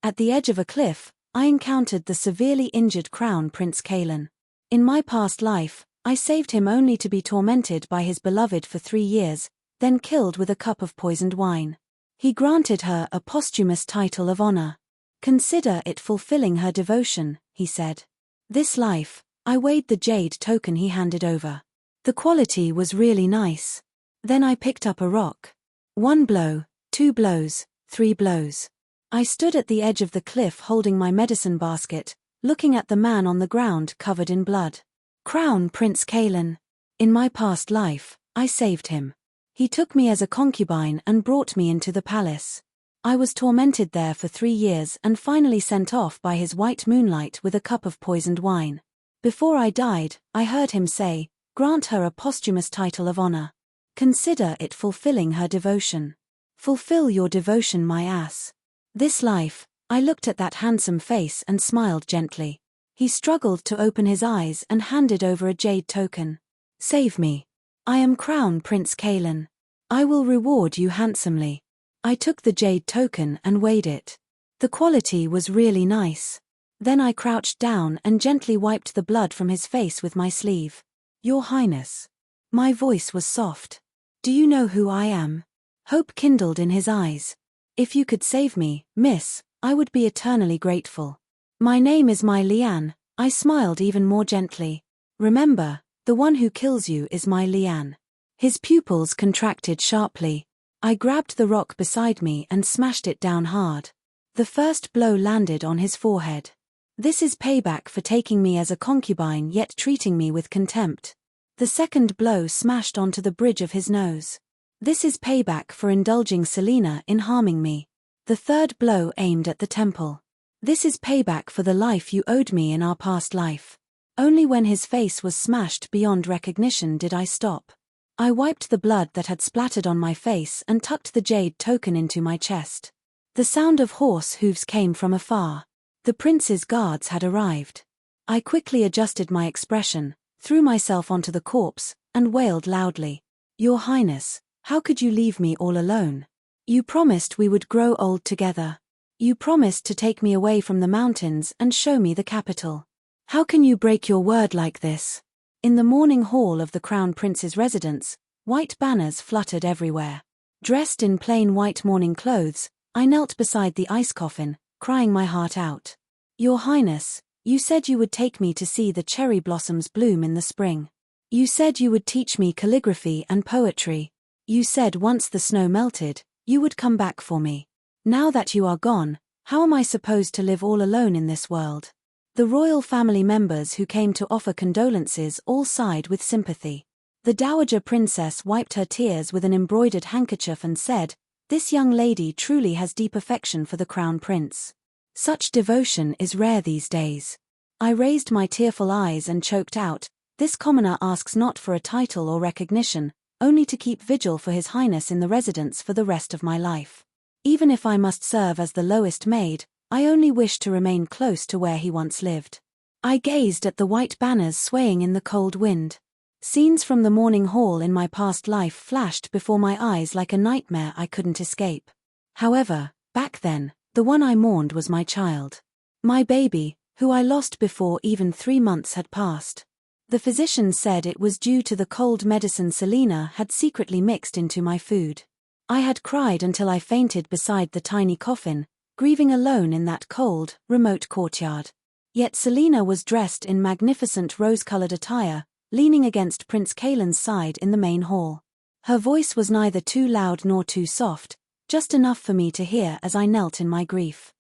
At the edge of a cliff, I encountered the severely injured Crown Prince Kalen. In my past life, I saved him only to be tormented by his beloved for 3 years, then killed with a cup of poisoned wine. He granted her a posthumous title of honor. Consider it fulfilling her devotion, he said. This life, I weighed the jade token he handed over. The quality was really nice. Then I picked up a rock. 1 blow, 2 blows, 3 blows. I stood at the edge of the cliff holding my medicine basket, looking at the man on the ground covered in blood. Crown Prince Kalen. In my past life, I saved him. He took me as a concubine and brought me into the palace. I was tormented there for 3 years and finally sent off by his white moonlight with a cup of poisoned wine. Before I died, I heard him say, "Grant her a posthumous title of honor. Consider it fulfilling her devotion." Fulfill your devotion, my ass. This life, I looked at that handsome face and smiled gently. He struggled to open his eyes and handed over a jade token. Save me. I am Crown Prince Kalen. I will reward you handsomely. I took the jade token and weighed it. The quality was really nice. Then I crouched down and gently wiped the blood from his face with my sleeve. Your Highness. My voice was soft. Do you know who I am? Hope kindled in his eyes. If you could save me, miss, I would be eternally grateful. My name is Mei Lian, I smiled even more gently. Remember, the one who kills you is Mei Lian. His pupils contracted sharply. I grabbed the rock beside me and smashed it down hard. The first blow landed on his forehead. This is payback for taking me as a concubine yet treating me with contempt. The second blow smashed onto the bridge of his nose. This is payback for indulging Selena in harming me. The third blow aimed at the temple. This is payback for the life you owed me in our past life. Only when his face was smashed beyond recognition did I stop. I wiped the blood that had splattered on my face and tucked the jade token into my chest. The sound of horse hooves came from afar. The prince's guards had arrived. I quickly adjusted my expression, threw myself onto the corpse, and wailed loudly. Your Highness, how could you leave me all alone? You promised we would grow old together. You promised to take me away from the mountains and show me the capital. How can you break your word like this? In the morning hall of the Crown Prince's residence, white banners fluttered everywhere. Dressed in plain white mourning clothes, I knelt beside the ice coffin, crying my heart out. Your Highness, you said you would take me to see the cherry blossoms bloom in the spring. You said you would teach me calligraphy and poetry. You said once the snow melted, you would come back for me. Now that you are gone, how am I supposed to live all alone in this world? The royal family members who came to offer condolences all sighed with sympathy. The dowager princess wiped her tears with an embroidered handkerchief and said, "This young lady truly has deep affection for the Crown Prince. Such devotion is rare these days." I raised my tearful eyes and choked out, "This commoner asks not for a title or recognition, only to keep vigil for His Highness in the residence for the rest of my life. Even if I must serve as the lowest maid, I only wish to remain close to where he once lived." I gazed at the white banners swaying in the cold wind. Scenes from the morning hall in my past life flashed before my eyes like a nightmare I couldn't escape. However, back then, the one I mourned was my child. My baby, who I lost before even 3 months had passed. The physician said it was due to the cold medicine Selena had secretly mixed into my food. I had cried until I fainted beside the tiny coffin, grieving alone in that cold, remote courtyard. Yet Selena was dressed in magnificent rose-colored attire, leaning against Prince Kalen's side in the main hall. Her voice was neither too loud nor too soft, just enough for me to hear as I knelt in my grief.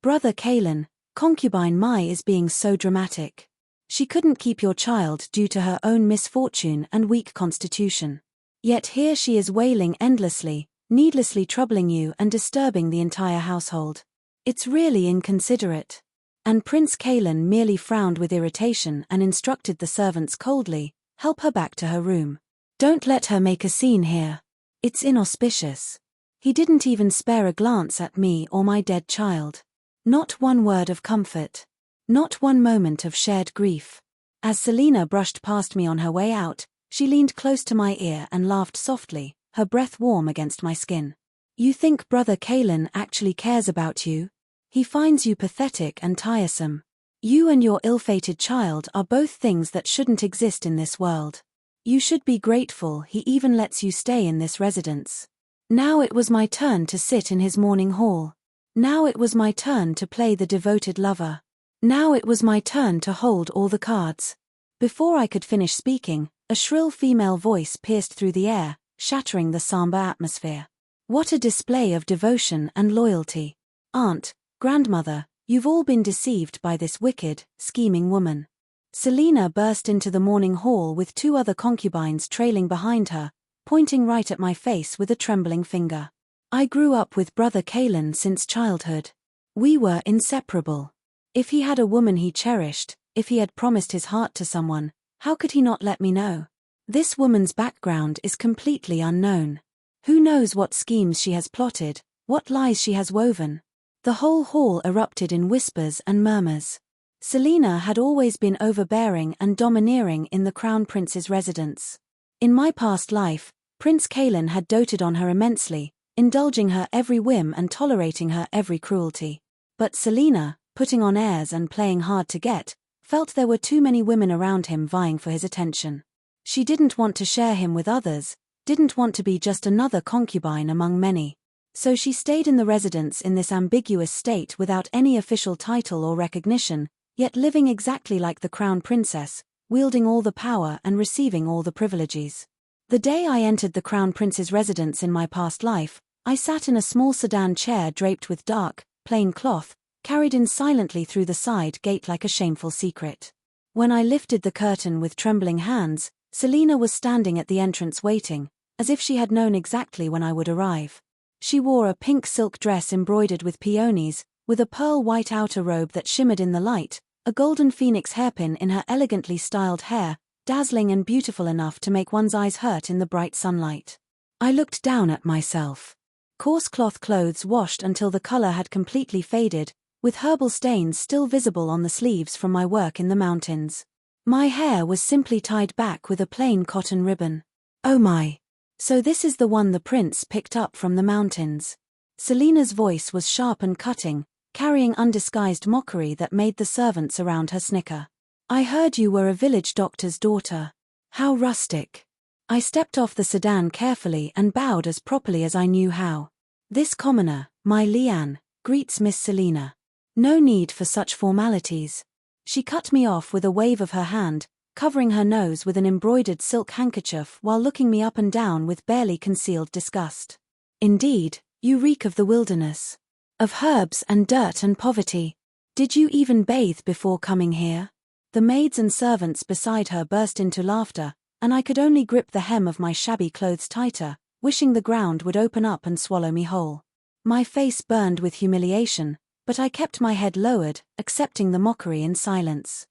"Brother Kalen, concubine Mei is being so dramatic. She couldn't keep your child due to her own misfortune and weak constitution. Yet here she is wailing endlessly, needlessly troubling you and disturbing the entire household. It's really inconsiderate." And Prince Kalen merely frowned with irritation and instructed the servants coldly, "Help her back to her room. Don't let her make a scene here. It's inauspicious." He didn't even spare a glance at me or my dead child. Not one word of comfort. Not one moment of shared grief. As Selena brushed past me on her way out, she leaned close to my ear and laughed softly, her breath warm against my skin. "You think Brother Kalen actually cares about you? He finds you pathetic and tiresome. You and your ill-fated child are both things that shouldn't exist in this world. You should be grateful he even lets you stay in this residence. Now it was my turn to sit in his mourning hall. Now it was my turn to play the devoted lover. Now it was my turn to hold all the cards. Before I could finish speaking, a shrill female voice pierced through the air, shattering the somber atmosphere. What a display of devotion and loyalty. Aunt, grandmother, you've all been deceived by this wicked, scheming woman. Selena burst into the mourning hall with 2 other concubines trailing behind her, pointing right at my face with a trembling finger. I grew up with Brother Kalen since childhood. We were inseparable. If he had a woman he cherished, if he had promised his heart to someone, how could he not let me know? This woman's background is completely unknown. Who knows what schemes she has plotted, what lies she has woven? The whole hall erupted in whispers and murmurs. Selena had always been overbearing and domineering in the Crown Prince's residence. In my past life, Prince Kalen had doted on her immensely, indulging her every whim and tolerating her every cruelty. But Selena, putting on airs and playing hard to get, felt there were too many women around him vying for his attention. She didn't want to share him with others, didn't want to be just another concubine among many. So she stayed in the residence in this ambiguous state without any official title or recognition, yet living exactly like the Crown Princess, wielding all the power and receiving all the privileges. The day I entered the Crown Prince's residence in my past life, I sat in a small sedan chair draped with dark, plain cloth, carried in silently through the side gate like a shameful secret. When I lifted the curtain with trembling hands, Selena was standing at the entrance waiting, as if she had known exactly when I would arrive. She wore a pink silk dress embroidered with peonies, with a pearl-white outer robe that shimmered in the light, a golden phoenix hairpin in her elegantly styled hair, dazzling and beautiful enough to make one's eyes hurt in the bright sunlight. I looked down at myself. Coarse cloth clothes washed until the color had completely faded, with herbal stains still visible on the sleeves from my work in the mountains. My hair was simply tied back with a plain cotton ribbon. Oh my! So this is the one the prince picked up from the mountains. Selena's voice was sharp and cutting, carrying undisguised mockery that made the servants around her snicker. I heard you were a village doctor's daughter. How rustic. I stepped off the sedan carefully and bowed as properly as I knew how. This commoner, Mei Lian, greets Miss Selena. No need for such formalities. She cut me off with a wave of her hand, covering her nose with an embroidered silk handkerchief while looking me up and down with barely concealed disgust. Indeed, you reek of the wilderness. Of herbs and dirt and poverty. Did you even bathe before coming here? The maids and servants beside her burst into laughter, and I could only grip the hem of my shabby clothes tighter, wishing the ground would open up and swallow me whole. My face burned with humiliation, but I kept my head lowered, accepting the mockery in silence.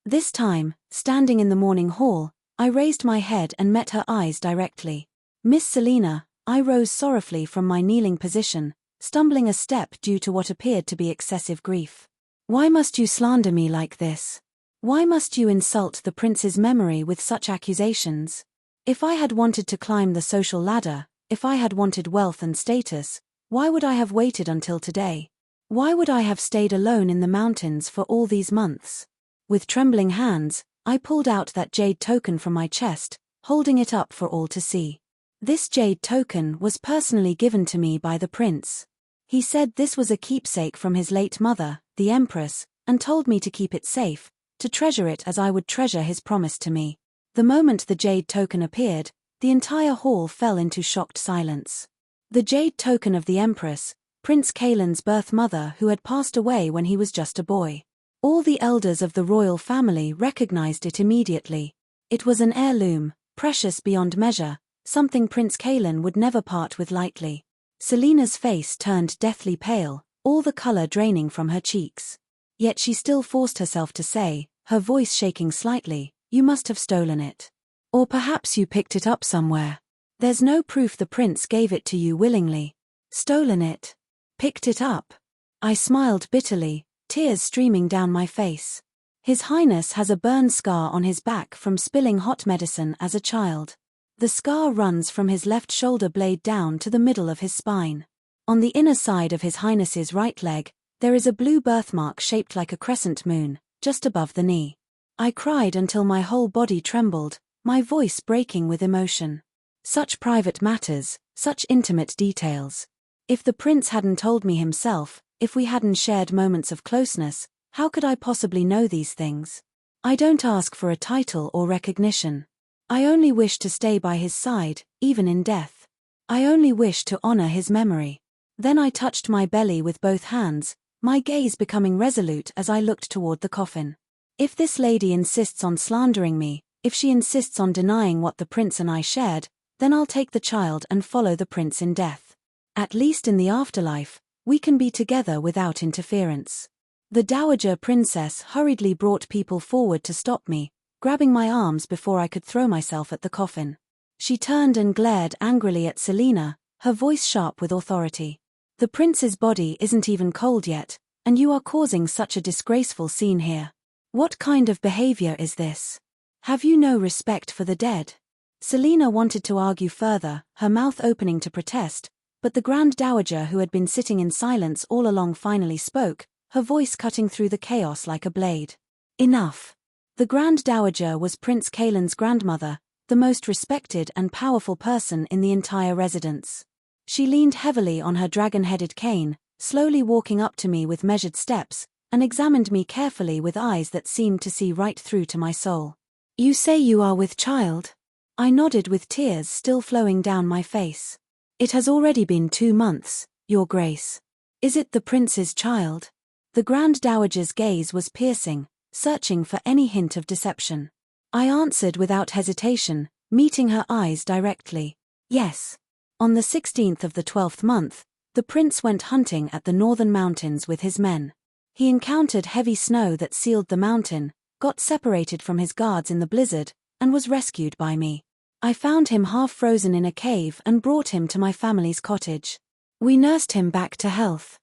This time, standing in the mourning hall, I raised my head and met her eyes directly. Miss Selena, I rose sorrowfully from my kneeling position, stumbling a step due to what appeared to be excessive grief. Why must you slander me like this? Why must you insult the prince's memory with such accusations? If I had wanted to climb the social ladder, if I had wanted wealth and status, why would I have waited until today? Why would I have stayed alone in the mountains for all these months? With trembling hands, I pulled out that jade token from my chest, holding it up for all to see. This jade token was personally given to me by the prince. He said this was a keepsake from his late mother, the Empress, and told me to keep it safe, to treasure it as I would treasure his promise to me. The moment the jade token appeared, the entire hall fell into shocked silence. The jade token of the Empress, Prince Kalen's birth mother who had passed away when he was just a boy. All the elders of the royal family recognized it immediately. It was an heirloom, precious beyond measure, something Prince Kalen would never part with lightly. Selena's face turned deathly pale, all the color draining from her cheeks. Yet she still forced herself to say, her voice shaking slightly, "You must have stolen it. Or perhaps you picked it up somewhere. There's no proof the prince gave it to you willingly." Stolen it? Picked it up? I smiled bitterly, tears streaming down my face. His Highness has a burn scar on his back from spilling hot medicine as a child. The scar runs from his left shoulder blade down to the middle of his spine. On the inner side of His Highness's right leg, There is a blue birthmark shaped like a crescent moon, just above the knee. I cried until my whole body trembled, my voice breaking with emotion. Such private matters, such intimate details. If the prince hadn't told me himself, if we hadn't shared moments of closeness, how could I possibly know these things? I don't ask for a title or recognition. I only wish to stay by his side, even in death. I only wish to honor his memory. Then I touched my belly with both hands, my gaze becoming resolute as I looked toward the coffin. If this lady insists on slandering me, if she insists on denying what the prince and I shared, then I'll take the child and follow the prince in death. At least in the afterlife, we can be together without interference. The dowager princess hurriedly brought people forward to stop me, grabbing my arms before I could throw myself at the coffin. She turned and glared angrily at Selena, her voice sharp with authority. The prince's body isn't even cold yet, and you are causing such a disgraceful scene here. What kind of behavior is this? Have you no respect for the dead? Selena wanted to argue further, her mouth opening to protest, but the Grand Dowager who had been sitting in silence all along finally spoke, her voice cutting through the chaos like a blade. Enough. The Grand Dowager was Prince Kaelin's grandmother, the most respected and powerful person in the entire residence. She leaned heavily on her dragon-headed cane, slowly walking up to me with measured steps, and examined me carefully with eyes that seemed to see right through to my soul. You say you are with child? I nodded with tears still flowing down my face. It has already been 2 months, Your Grace. Is it the prince's child? The Grand Dowager's gaze was piercing, searching for any hint of deception. I answered without hesitation, meeting her eyes directly. Yes. On the 16th of the 12th month, the prince went hunting at the northern mountains with his men. He encountered heavy snow that sealed the mountain, got separated from his guards in the blizzard, and was rescued by me. I found him half frozen in a cave and brought him to my family's cottage. We nursed him back to health.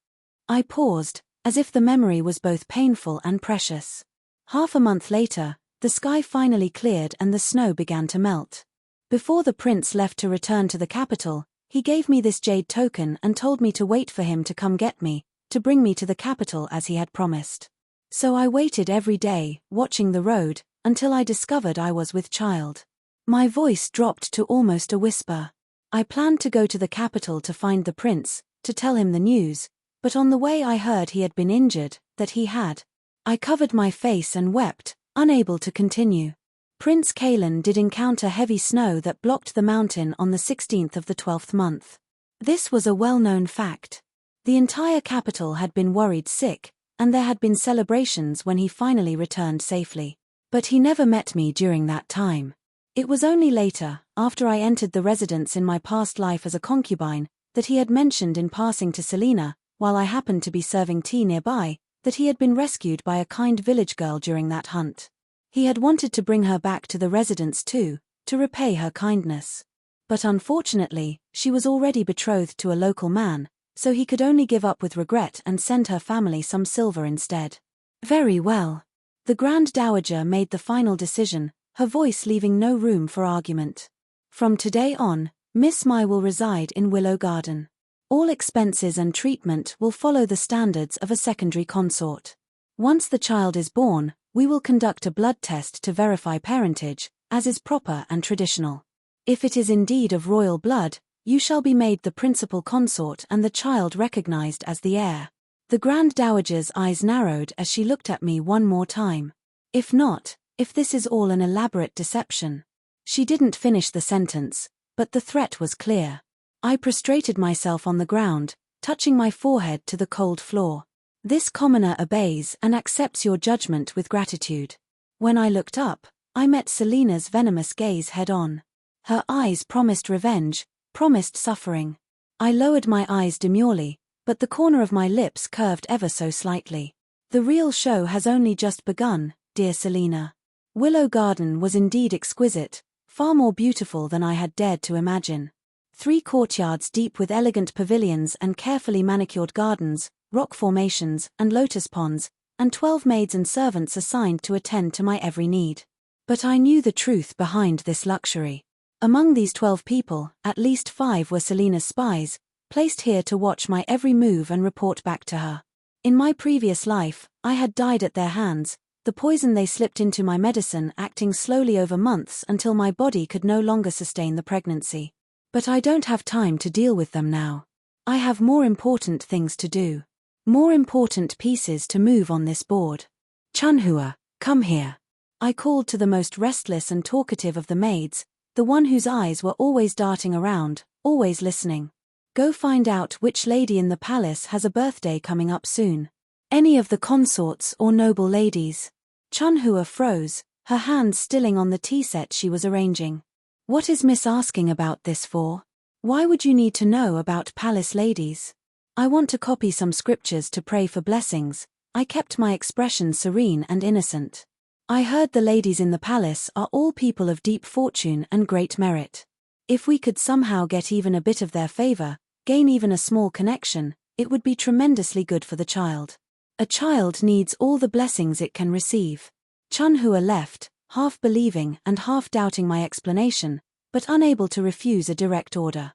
I paused, as if the memory was both painful and precious. Half a month later, the sky finally cleared and the snow began to melt. Before the prince left to return to the capital, he gave me this jade token and told me to wait for him to come get me, to bring me to the capital as he had promised. So I waited every day, watching the road, until I discovered I was with child. My voice dropped to almost a whisper. I planned to go to the capital to find the prince, to tell him the news, but on the way I heard he had been injured, that he had. I covered my face and wept, unable to continue. Prince Kaelin did encounter heavy snow that blocked the mountain on the 16th of the 12th month. This was a well-known fact. The entire capital had been worried sick, and there had been celebrations when he finally returned safely. But he never met me during that time. It was only later, after I entered the residence in my past life as a concubine, that he had mentioned in passing to Selena, while I happened to be serving tea nearby, that he had been rescued by a kind village girl during that hunt. He had wanted to bring her back to the residence too, to repay her kindness. But unfortunately, she was already betrothed to a local man, so he could only give up with regret and send her family some silver instead. Very well. The Grand Dowager made the final decision, her voice leaving no room for argument. From today on, Miss Mei will reside in Willow Garden. All expenses and treatment will follow the standards of a secondary consort. Once the child is born, we will conduct a blood test to verify parentage, as is proper and traditional. If it is indeed of royal blood, you shall be made the principal consort and the child recognized as the heir. The Grand Dowager's eyes narrowed as she looked at me one more time. If not, if this is all an elaborate deception. She didn't finish the sentence, but the threat was clear. I prostrated myself on the ground, touching my forehead to the cold floor. This commoner obeys and accepts your judgment with gratitude. When I looked up, I met Selena's venomous gaze head-on. Her eyes promised revenge, promised suffering. I lowered my eyes demurely, but the corner of my lips curved ever so slightly. The real show has only just begun, dear Selena. Willow Garden was indeed exquisite, far more beautiful than I had dared to imagine. 3 courtyards deep with elegant pavilions and carefully manicured gardens, rock formations and lotus ponds, and 12 maids and servants assigned to attend to my every need. But I knew the truth behind this luxury. Among these 12 people, at least 5 were Selena's spies, placed here to watch my every move and report back to her. In my previous life, I had died at their hands, the poison they slipped into my medicine acting slowly over months until my body could no longer sustain the pregnancy. But I don't have time to deal with them now. I have more important things to do. More important pieces to move on this board. Chunhua, come here. I called to the most restless and talkative of the maids, the one whose eyes were always darting around, always listening. Go find out which lady in the palace has a birthday coming up soon. Any of the consorts or noble ladies. Chunhua froze, her hands stilling on the tea set she was arranging. What is Miss asking about this for? Why would you need to know about palace ladies? I want to copy some scriptures to pray for blessings. I kept my expression serene and innocent. I heard the ladies in the palace are all people of deep fortune and great merit. If we could somehow get even a bit of their favor, gain even a small connection, it would be tremendously good for the child. A child needs all the blessings it can receive. Chunhua left, half believing and half doubting my explanation, but unable to refuse a direct order.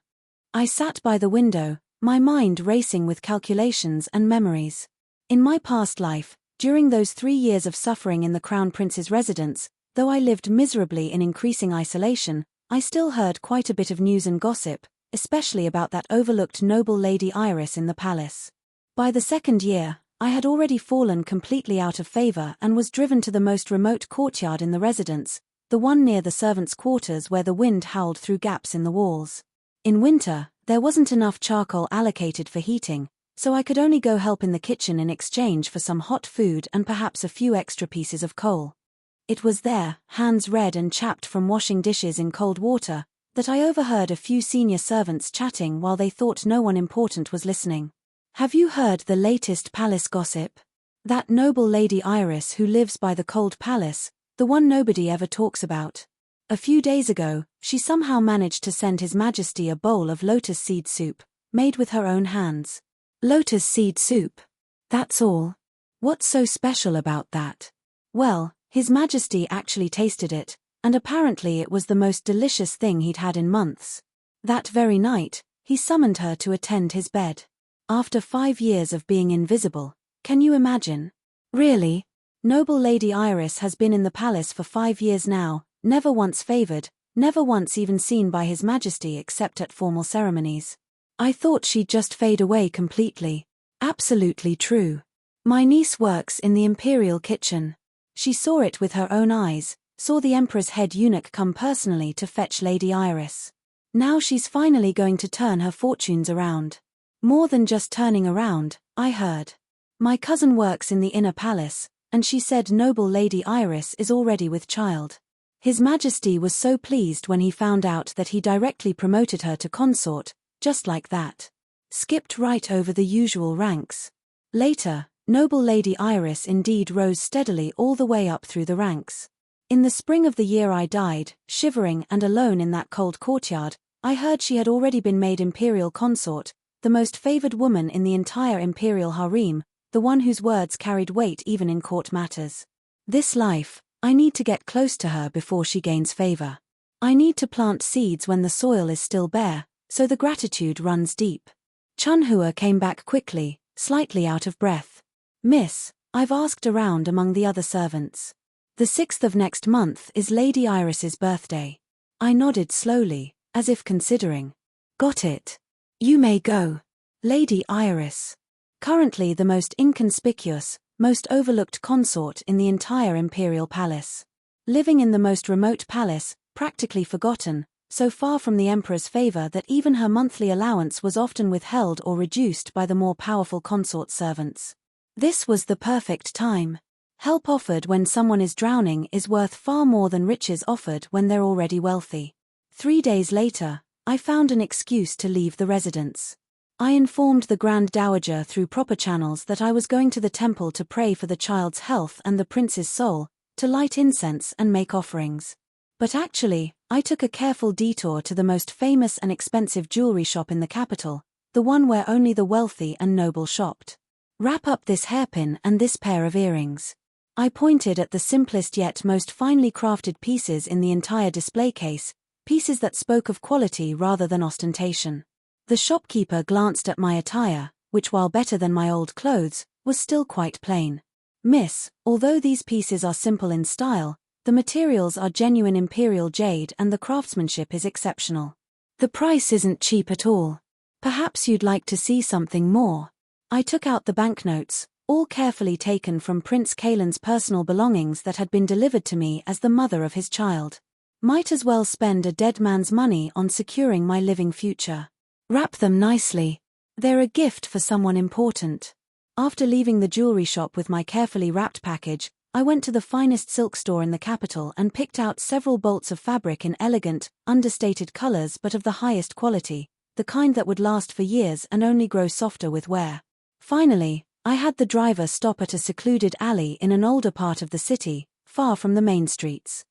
I sat by the window, my mind racing with calculations and memories. In my past life, during those 3 years of suffering in the Crown Prince's residence, though I lived miserably in increasing isolation, I still heard quite a bit of news and gossip, especially about that overlooked noble Lady Iris in the palace. By the 2nd year, I had already fallen completely out of favor and was driven to the most remote courtyard in the residence, the one near the servants' quarters where the wind howled through gaps in the walls. In winter, there wasn't enough charcoal allocated for heating, so I could only go help in the kitchen in exchange for some hot food and perhaps a few extra pieces of coal. It was there, hands red and chapped from washing dishes in cold water, that I overheard a few senior servants chatting while they thought no one important was listening. Have you heard the latest palace gossip? That noble Lady Iris who lives by the cold palace, the one nobody ever talks about. A few days ago, she somehow managed to send His Majesty a bowl of lotus seed soup, made with her own hands. Lotus seed soup. That's all. What's so special about that? Well, His Majesty actually tasted it, and apparently it was the most delicious thing he'd had in months. That very night, he summoned her to attend his bed. After 5 years of being invisible, can you imagine? Really? Noble Lady Iris has been in the palace for 5 years now, never once favored, never once even seen by His Majesty except at formal ceremonies. I thought she'd just fade away completely. Absolutely true. My niece works in the Imperial kitchen. She saw it with her own eyes, saw the Emperor's head eunuch come personally to fetch Lady Iris. Now she's finally going to turn her fortunes around. More than just turning around, I heard. My cousin works in the inner palace, and she said noble Lady Iris is already with child. His Majesty was so pleased when he found out that he directly promoted her to consort, just like that. Skipped right over the usual ranks. Later, noble Lady Iris indeed rose steadily all the way up through the ranks. In the spring of the year I died, shivering and alone in that cold courtyard, I heard she had already been made Imperial Consort, the most favored woman in the entire Imperial harem, the one whose words carried weight even in court matters. This life, I need to get close to her before she gains favor. I need to plant seeds when the soil is still bare, so the gratitude runs deep. Chunhua came back quickly, slightly out of breath. Miss, I've asked around among the other servants. The 6th of next month is Lady Iris's birthday. I nodded slowly, as if considering. Got it. You may go. Lady Iris. Currently the most inconspicuous, most overlooked consort in the entire imperial palace. Living in the most remote palace, practically forgotten, so far from the emperor's favor that even her monthly allowance was often withheld or reduced by the more powerful consort servants. This was the perfect time. Help offered when someone is drowning is worth far more than riches offered when they're already wealthy. 3 days later, I found an excuse to leave the residence. I informed the Grand Dowager through proper channels that I was going to the temple to pray for the child's health and the prince's soul, to light incense and make offerings. But actually, I took a careful detour to the most famous and expensive jewelry shop in the capital, the one where only the wealthy and noble shopped. Wrap up this hairpin and this pair of earrings. I pointed at the simplest yet most finely crafted pieces in the entire display case, pieces that spoke of quality rather than ostentation. The shopkeeper glanced at my attire, which while better than my old clothes, was still quite plain. Miss, although these pieces are simple in style, the materials are genuine imperial jade and the craftsmanship is exceptional. The price isn't cheap at all. Perhaps you'd like to see something more. I took out the banknotes, all carefully taken from Prince Kalen's personal belongings that had been delivered to me as the mother of his child. Might as well spend a dead man's money on securing my living future. Wrap them nicely. They're a gift for someone important. After leaving the jewelry shop with my carefully wrapped package, I went to the finest silk store in the capital and picked out several bolts of fabric in elegant, understated colors but of the highest quality, the kind that would last for years and only grow softer with wear. Finally, I had the driver stop at a secluded alley in an older part of the city, far from the main streets.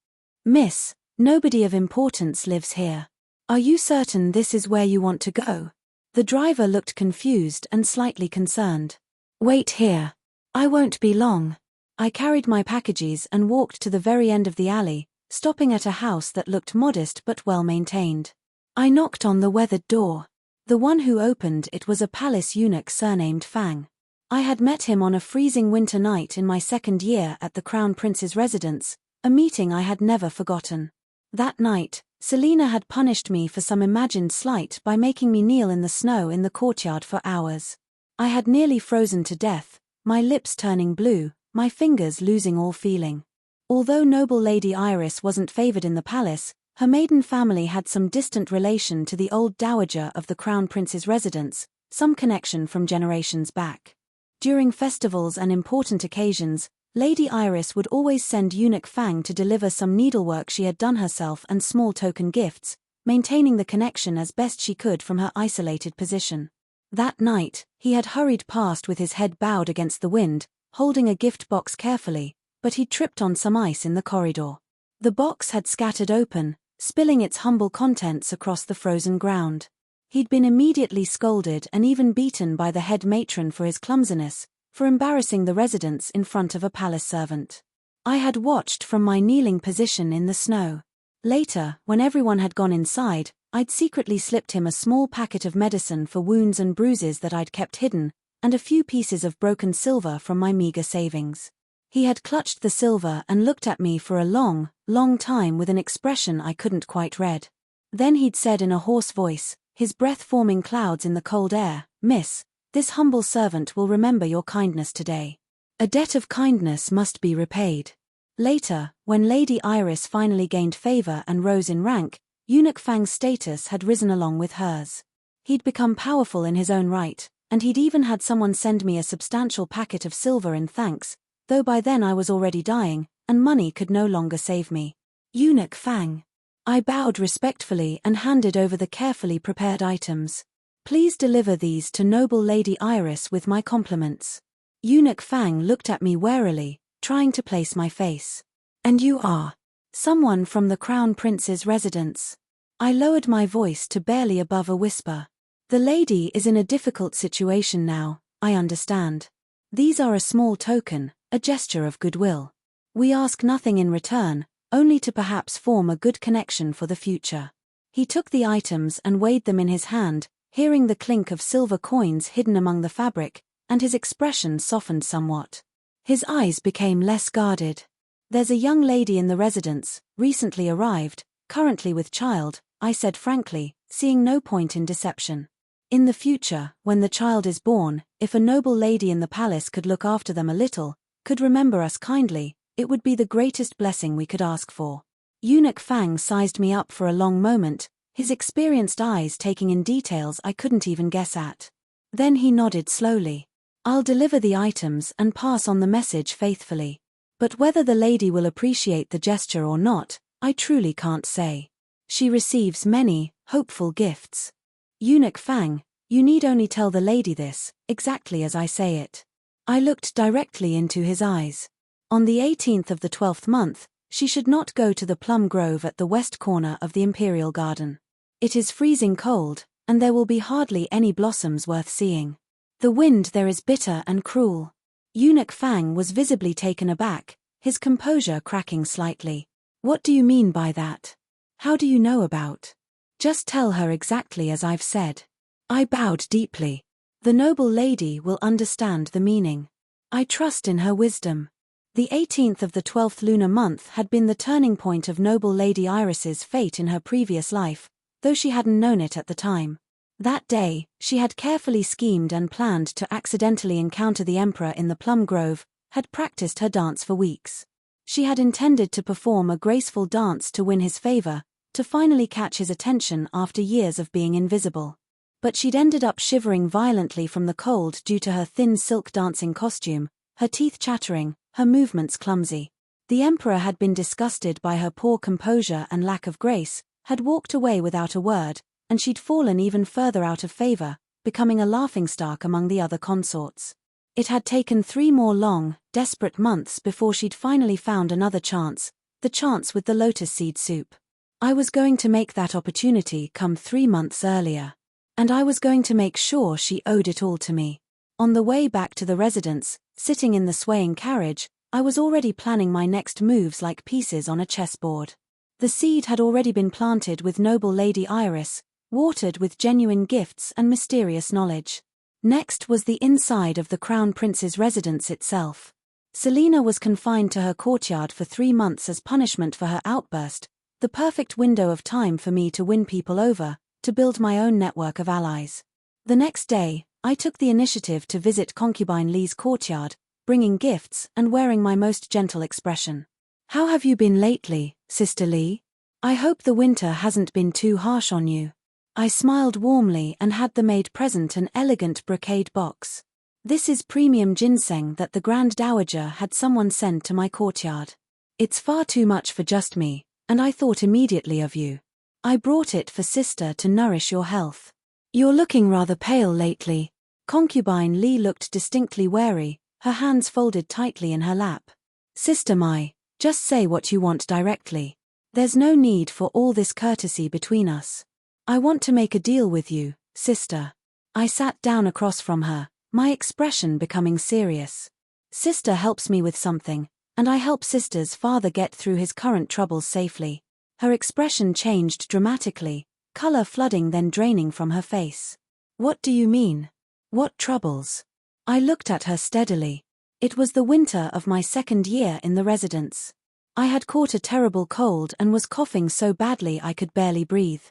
Miss, nobody of importance lives here. Are you certain this is where you want to go? The driver looked confused and slightly concerned. Wait here. I won't be long. I carried my packages and walked to the very end of the alley, stopping at a house that looked modest but well maintained. I knocked on the weathered door. The one who opened it was a palace eunuch surnamed Fang. I had met him on a freezing winter night in my second year at the Crown Prince's residence, a meeting I had never forgotten. That night, Selena had punished me for some imagined slight by making me kneel in the snow in the courtyard for hours. I had nearly frozen to death, my lips turning blue, my fingers losing all feeling. Although noble Lady Iris wasn't favored in the palace, her maiden family had some distant relation to the old dowager of the Crown Prince's residence, some connection from generations back. During festivals and important occasions, Lady Iris would always send eunuch Fang to deliver some needlework she had done herself and small token gifts, maintaining the connection as best she could from her isolated position. That night, he had hurried past with his head bowed against the wind, holding a gift box carefully, but he tripped on some ice in the corridor. The box had scattered open, spilling its humble contents across the frozen ground. He'd been immediately scolded and even beaten by the head matron for his clumsiness, for embarrassing the residents in front of a palace servant. I had watched from my kneeling position in the snow. Later, when everyone had gone inside, I'd secretly slipped him a small packet of medicine for wounds and bruises that I'd kept hidden, and a few pieces of broken silver from my meager savings. He had clutched the silver and looked at me for a long, long time with an expression I couldn't quite read. Then he'd said in a hoarse voice, his breath forming clouds in the cold air, "Miss, this humble servant will remember your kindness today. A debt of kindness must be repaid." Later, when Lady Iris finally gained favor and rose in rank, eunuch Fang's status had risen along with hers. He'd become powerful in his own right, and he'd even had someone send me a substantial packet of silver in thanks, though by then I was already dying, and money could no longer save me. Eunuch Fang. I bowed respectfully and handed over the carefully prepared items. Please deliver these to noble Lady Iris with my compliments. Eunuch Fang looked at me warily, trying to place my face. And you are? Someone from the Crown Prince's residence. I lowered my voice to barely above a whisper. The lady is in a difficult situation now, I understand. These are a small token, a gesture of goodwill. We ask nothing in return, only to perhaps form a good connection for the future. He took the items and weighed them in his hand, hearing the clink of silver coins hidden among the fabric, and his expression softened somewhat. His eyes became less guarded. There's a young lady in the residence, recently arrived, currently with child, I said frankly, seeing no point in deception. In the future, when the child is born, if a noble lady in the palace could look after them a little, could remember us kindly, it would be the greatest blessing we could ask for. Eunuch Fang sized me up for a long moment, his experienced eyes taking in details I couldn't even guess at. Then he nodded slowly. I'll deliver the items and pass on the message faithfully. But whether the lady will appreciate the gesture or not, I truly can't say. She receives many, hopeful gifts. Eunuch Fang, you need only tell the lady this, exactly as I say it. I looked directly into his eyes. On the 18th of the 12th month, she should not go to the plum grove at the west corner of the Imperial Garden. It is freezing cold, and there will be hardly any blossoms worth seeing. The wind there is bitter and cruel. Eunuch Fang was visibly taken aback, his composure cracking slightly. What do you mean by that? How do you know about? Just tell her exactly as I've said. I bowed deeply. The noble lady will understand the meaning. I trust in her wisdom. The 18th of the 12th lunar month had been the turning point of noble Lady Iris's fate in her previous life, though she hadn't known it at the time. That day, she had carefully schemed and planned to accidentally encounter the Emperor in the plum grove, had practiced her dance for weeks. She had intended to perform a graceful dance to win his favor, to finally catch his attention after years of being invisible. But she'd ended up shivering violently from the cold due to her thin silk dancing costume, her teeth chattering, her movements clumsy. The Emperor had been disgusted by her poor composure and lack of grace, had walked away without a word, and she'd fallen even further out of favor, becoming a laughingstock among the other consorts. It had taken 3 more long, desperate months before she'd finally found another chance, the chance with the lotus seed soup. I was going to make that opportunity come 3 months earlier. And I was going to make sure she owed it all to me. On the way back to the residence, sitting in the swaying carriage, I was already planning my next moves like pieces on a chessboard. The seed had already been planted with noble Lady Iris, watered with genuine gifts and mysterious knowledge. Next was the inside of the Crown Prince's residence itself. Selena was confined to her courtyard for 3 months as punishment for her outburst, the perfect window of time for me to win people over, to build my own network of allies. The next day, I took the initiative to visit concubine Li's courtyard, bringing gifts and wearing my most gentle expression. "How have you been lately, Sister Li? I hope the winter hasn't been too harsh on you." I smiled warmly and had the maid present an elegant brocade box. "This is premium ginseng that the Grand Dowager had someone send to my courtyard. It's far too much for just me, and I thought immediately of you. I brought it for sister to nourish your health. You're looking rather pale lately." Concubine Li looked distinctly wary, her hands folded tightly in her lap. "Sister Mei, just say what you want directly. There's no need for all this courtesy between us. I want to make a deal with you, sister." I sat down across from her, my expression becoming serious. Sister helps me with something, and I help sister's father get through his current troubles safely. Her expression changed dramatically, color flooding then draining from her face. "What do you mean? What troubles?" I looked at her steadily. It was the winter of my 2nd year in the residence. I had caught a terrible cold and was coughing so badly I could barely breathe.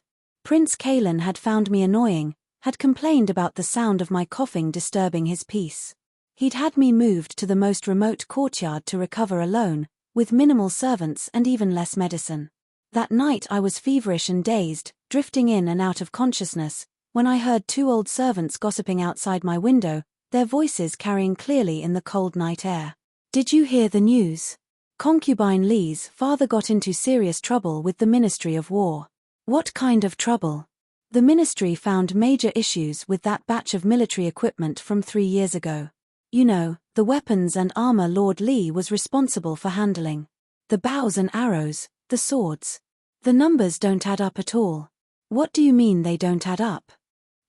Prince Kalen had found me annoying, had complained about the sound of my coughing disturbing his peace. He'd had me moved to the most remote courtyard to recover alone, with minimal servants and even less medicine. That night I was feverish and dazed, drifting in and out of consciousness, when I heard 2 old servants gossiping outside my window, their voices carrying clearly in the cold night air. "Did you hear the news? Concubine Li's father got into serious trouble with the Ministry of War." "What kind of trouble?" "The ministry found major issues with that batch of military equipment from 3 years ago. You know, the weapons and armor Lord Li was responsible for handling. The bows and arrows, the swords. The numbers don't add up at all." "What do you mean they don't add up?"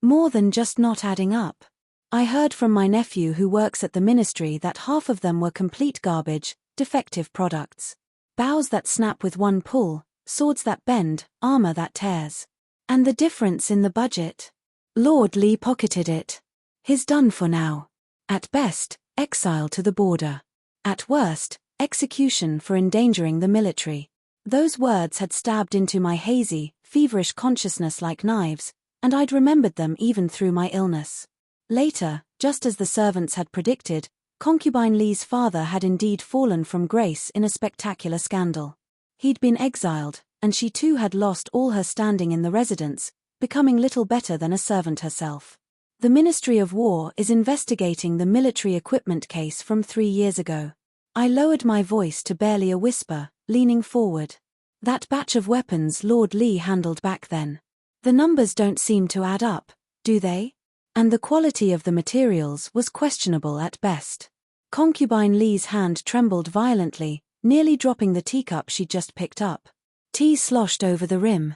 "More than just not adding up. I heard from my nephew who works at the ministry that half of them were complete garbage, defective products. Bows that snap with one pull, swords that bend, armor that tears. And the difference in the budget? Lord Li pocketed it. He's done for now. At best, exile to the border. At worst, execution for endangering the military." Those words had stabbed into my hazy, feverish consciousness like knives, and I'd remembered them even through my illness. Later, just as the servants had predicted, concubine Li's father had indeed fallen from grace in a spectacular scandal. He'd been exiled, and she too had lost all her standing in the residence, becoming little better than a servant herself. The Ministry of War is investigating the military equipment case from 3 years ago. I lowered my voice to barely a whisper, leaning forward. "That batch of weapons Lord Li handled back then. The numbers don't seem to add up, do they? And the quality of the materials was questionable at best." Concubine Li's hand trembled violently, nearly dropping the teacup she'd just picked up. Tea sloshed over the rim.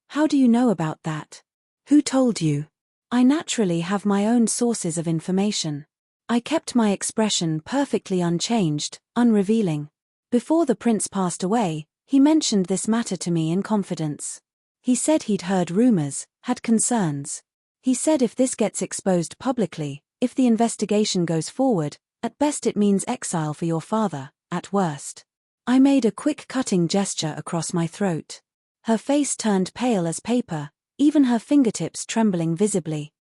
How do you know about that? Who told you?" "I naturally have my own sources of information." I kept my expression perfectly unchanged, unrevealing. Before the prince passed away, he mentioned this matter to me in confidence. He said he'd heard rumors, had concerns. He said if this gets exposed publicly, if the investigation goes forward, At best it means exile for your father, at worst. I made a quick cutting gesture across my throat. Her face turned pale as paper, even her fingertips trembling visibly.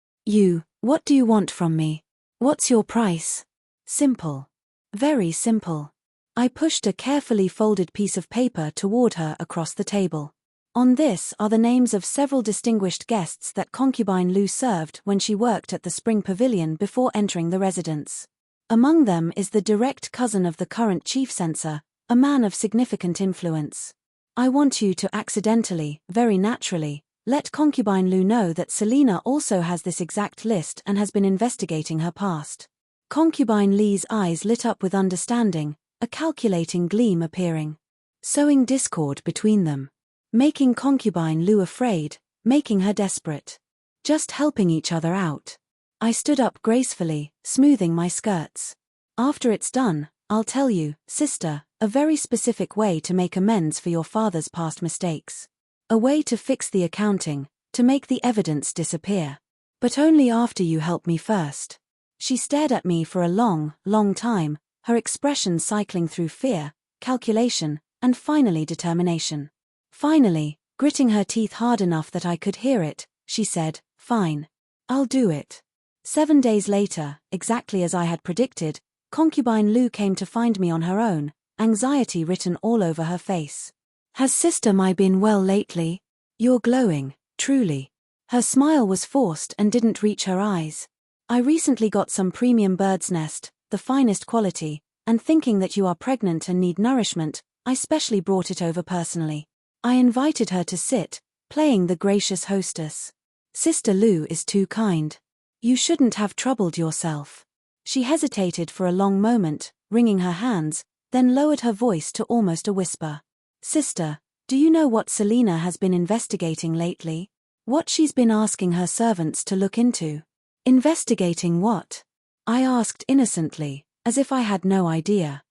What do you want from me? What's your price? Simple. Very simple. I pushed a carefully folded piece of paper toward her across the table. On this are the names of several distinguished guests that concubine Lu served when she worked at the Spring Pavilion before entering the residence. Among them is the direct cousin of the current chief censor, a man of significant influence. I want you to accidentally, very naturally, let concubine Lu know that Selena also has this exact list and has been investigating her past. Concubine Lee's eyes lit up with understanding, a calculating gleam appearing. Sowing discord between them. Making concubine Lu afraid, making her desperate. Just helping each other out. I stood up gracefully, smoothing my skirts. After it's done, I'll tell you, sister, a very specific way to make amends for your father's past mistakes. A way to fix the accounting, to make the evidence disappear. But only after you help me first. She stared at me for a long, long time, her expression cycling through fear, calculation, and finally determination. Finally, gritting her teeth hard enough that I could hear it, she said, "Fine. I'll do it." 7 days later, exactly as I had predicted, concubine Lu came to find me on her own, anxiety written all over her face. "Has Sister Mei been well lately? You're glowing, truly." Her smile was forced and didn't reach her eyes. "I recently got some premium bird's nest, the finest quality, and thinking that you are pregnant and need nourishment, I specially brought it over personally." I invited her to sit, playing the gracious hostess. "Sister Lu is too kind. You shouldn't have troubled yourself." She hesitated for a long moment, wringing her hands, then lowered her voice to almost a whisper. "Sister, do you know what Selena has been investigating lately? What she's been asking her servants to look into?" "Investigating what?" I asked innocently, as if I had no idea.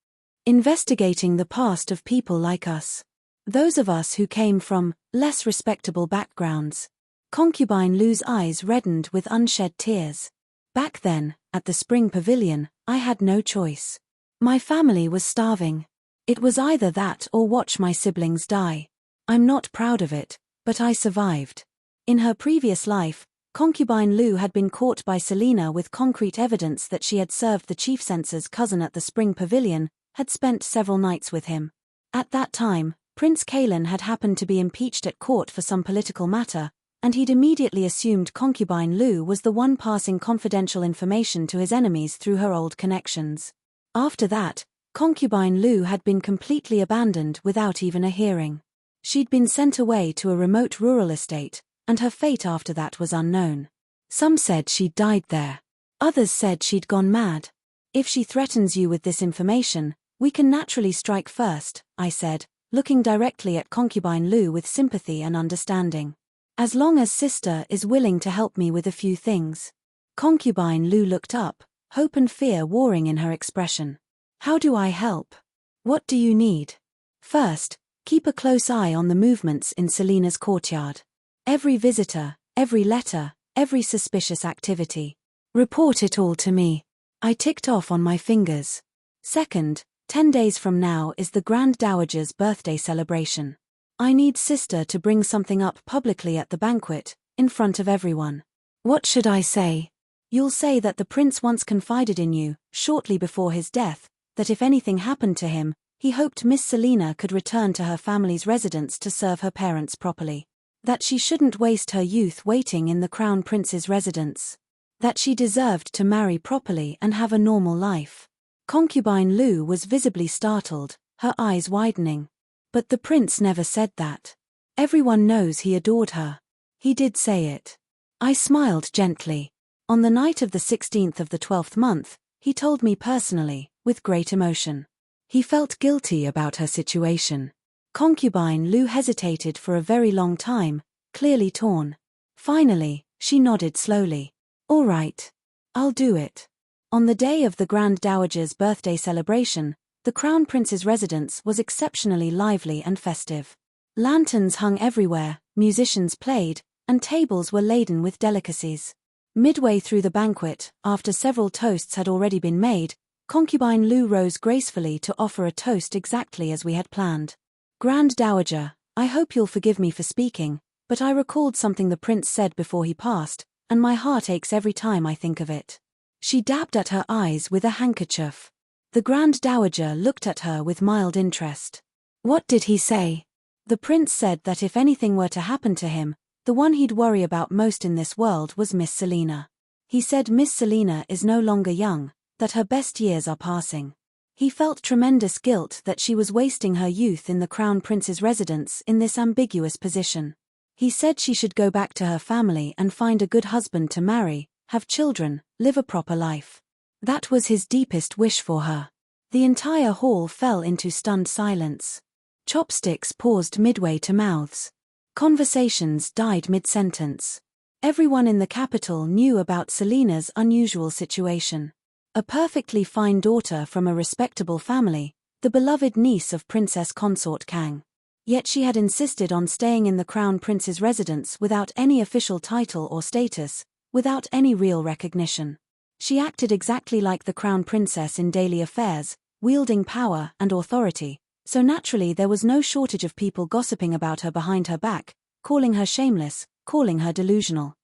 "Investigating the past of people like us. Those of us who came from less respectable backgrounds." Concubine Lu's eyes reddened with unshed tears. Back then, at the Spring Pavilion, I had no choice. My family was starving. It was either that or watch my siblings die. I'm not proud of it, but I survived. In her previous life, concubine Lu had been caught by Selena with concrete evidence that she had served the chief censor's cousin at the Spring Pavilion, had spent several nights with him. At that time, Prince Kalen had happened to be impeached at court for some political matter, and he'd immediately assumed concubine Lu was the one passing confidential information to his enemies through her old connections. After that, concubine Lu had been completely abandoned without even a hearing. She'd been sent away to a remote rural estate, and her fate after that was unknown. Some said she'd died there. Others said she'd gone mad. "If she threatens you with this information, we can naturally strike first," I said, looking directly at concubine Lu with sympathy and understanding. "As long as sister is willing to help me with a few things." Concubine Lu looked up, hope and fear warring in her expression. "How do I help? What do you need?" "First, keep a close eye on the movements in Selena's courtyard. Every visitor, every letter, every suspicious activity. Report it all to me." I ticked off on my fingers. "Second, 10 days from now is the Grand Dowager's birthday celebration. I need sister to bring something up publicly at the banquet, in front of everyone." "What should I say?" "You'll say that the prince once confided in you, shortly before his death, that if anything happened to him, he hoped Miss Selena could return to her family's residence to serve her parents properly. That she shouldn't waste her youth waiting in the Crown Prince's residence. That she deserved to marry properly and have a normal life." Concubine Lu was visibly startled, her eyes widening. "But the prince never said that. Everyone knows he adored her." "He did say it." I smiled gently. "On the night of the 16th of the 12th month, he told me personally, with great emotion. He felt guilty about her situation." Concubine Lu hesitated for a very long time, clearly torn. Finally, she nodded slowly. "All right. I'll do it." On the day of the Grand Dowager's birthday celebration, the Crown Prince's residence was exceptionally lively and festive. Lanterns hung everywhere, musicians played, and tables were laden with delicacies. Midway through the banquet, after several toasts had already been made, Concubine Lu rose gracefully to offer a toast exactly as we had planned. Grand Dowager, I hope you'll forgive me for speaking, but I recalled something the prince said before he passed, and my heart aches every time I think of it. She dabbed at her eyes with a handkerchief. The Grand Dowager looked at her with mild interest. What did he say? The prince said that if anything were to happen to him, the one he'd worry about most in this world was Miss Selena. He said Miss Selena is no longer young, that her best years are passing. He felt tremendous guilt that she was wasting her youth in the Crown Prince's residence in this ambiguous position. He said she should go back to her family and find a good husband to marry, have children, live a proper life. That was his deepest wish for her. The entire hall fell into stunned silence. Chopsticks paused midway to mouths. Conversations died mid-sentence. Everyone in the capital knew about Selena's unusual situation. A perfectly fine daughter from a respectable family, the beloved niece of Princess Consort Kang. Yet she had insisted on staying in the Crown Prince's residence without any official title or status, without any real recognition. She acted exactly like the Crown Princess in daily affairs, wielding power and authority, so naturally there was no shortage of people gossiping about her behind her back, calling her shameless, calling her delusional.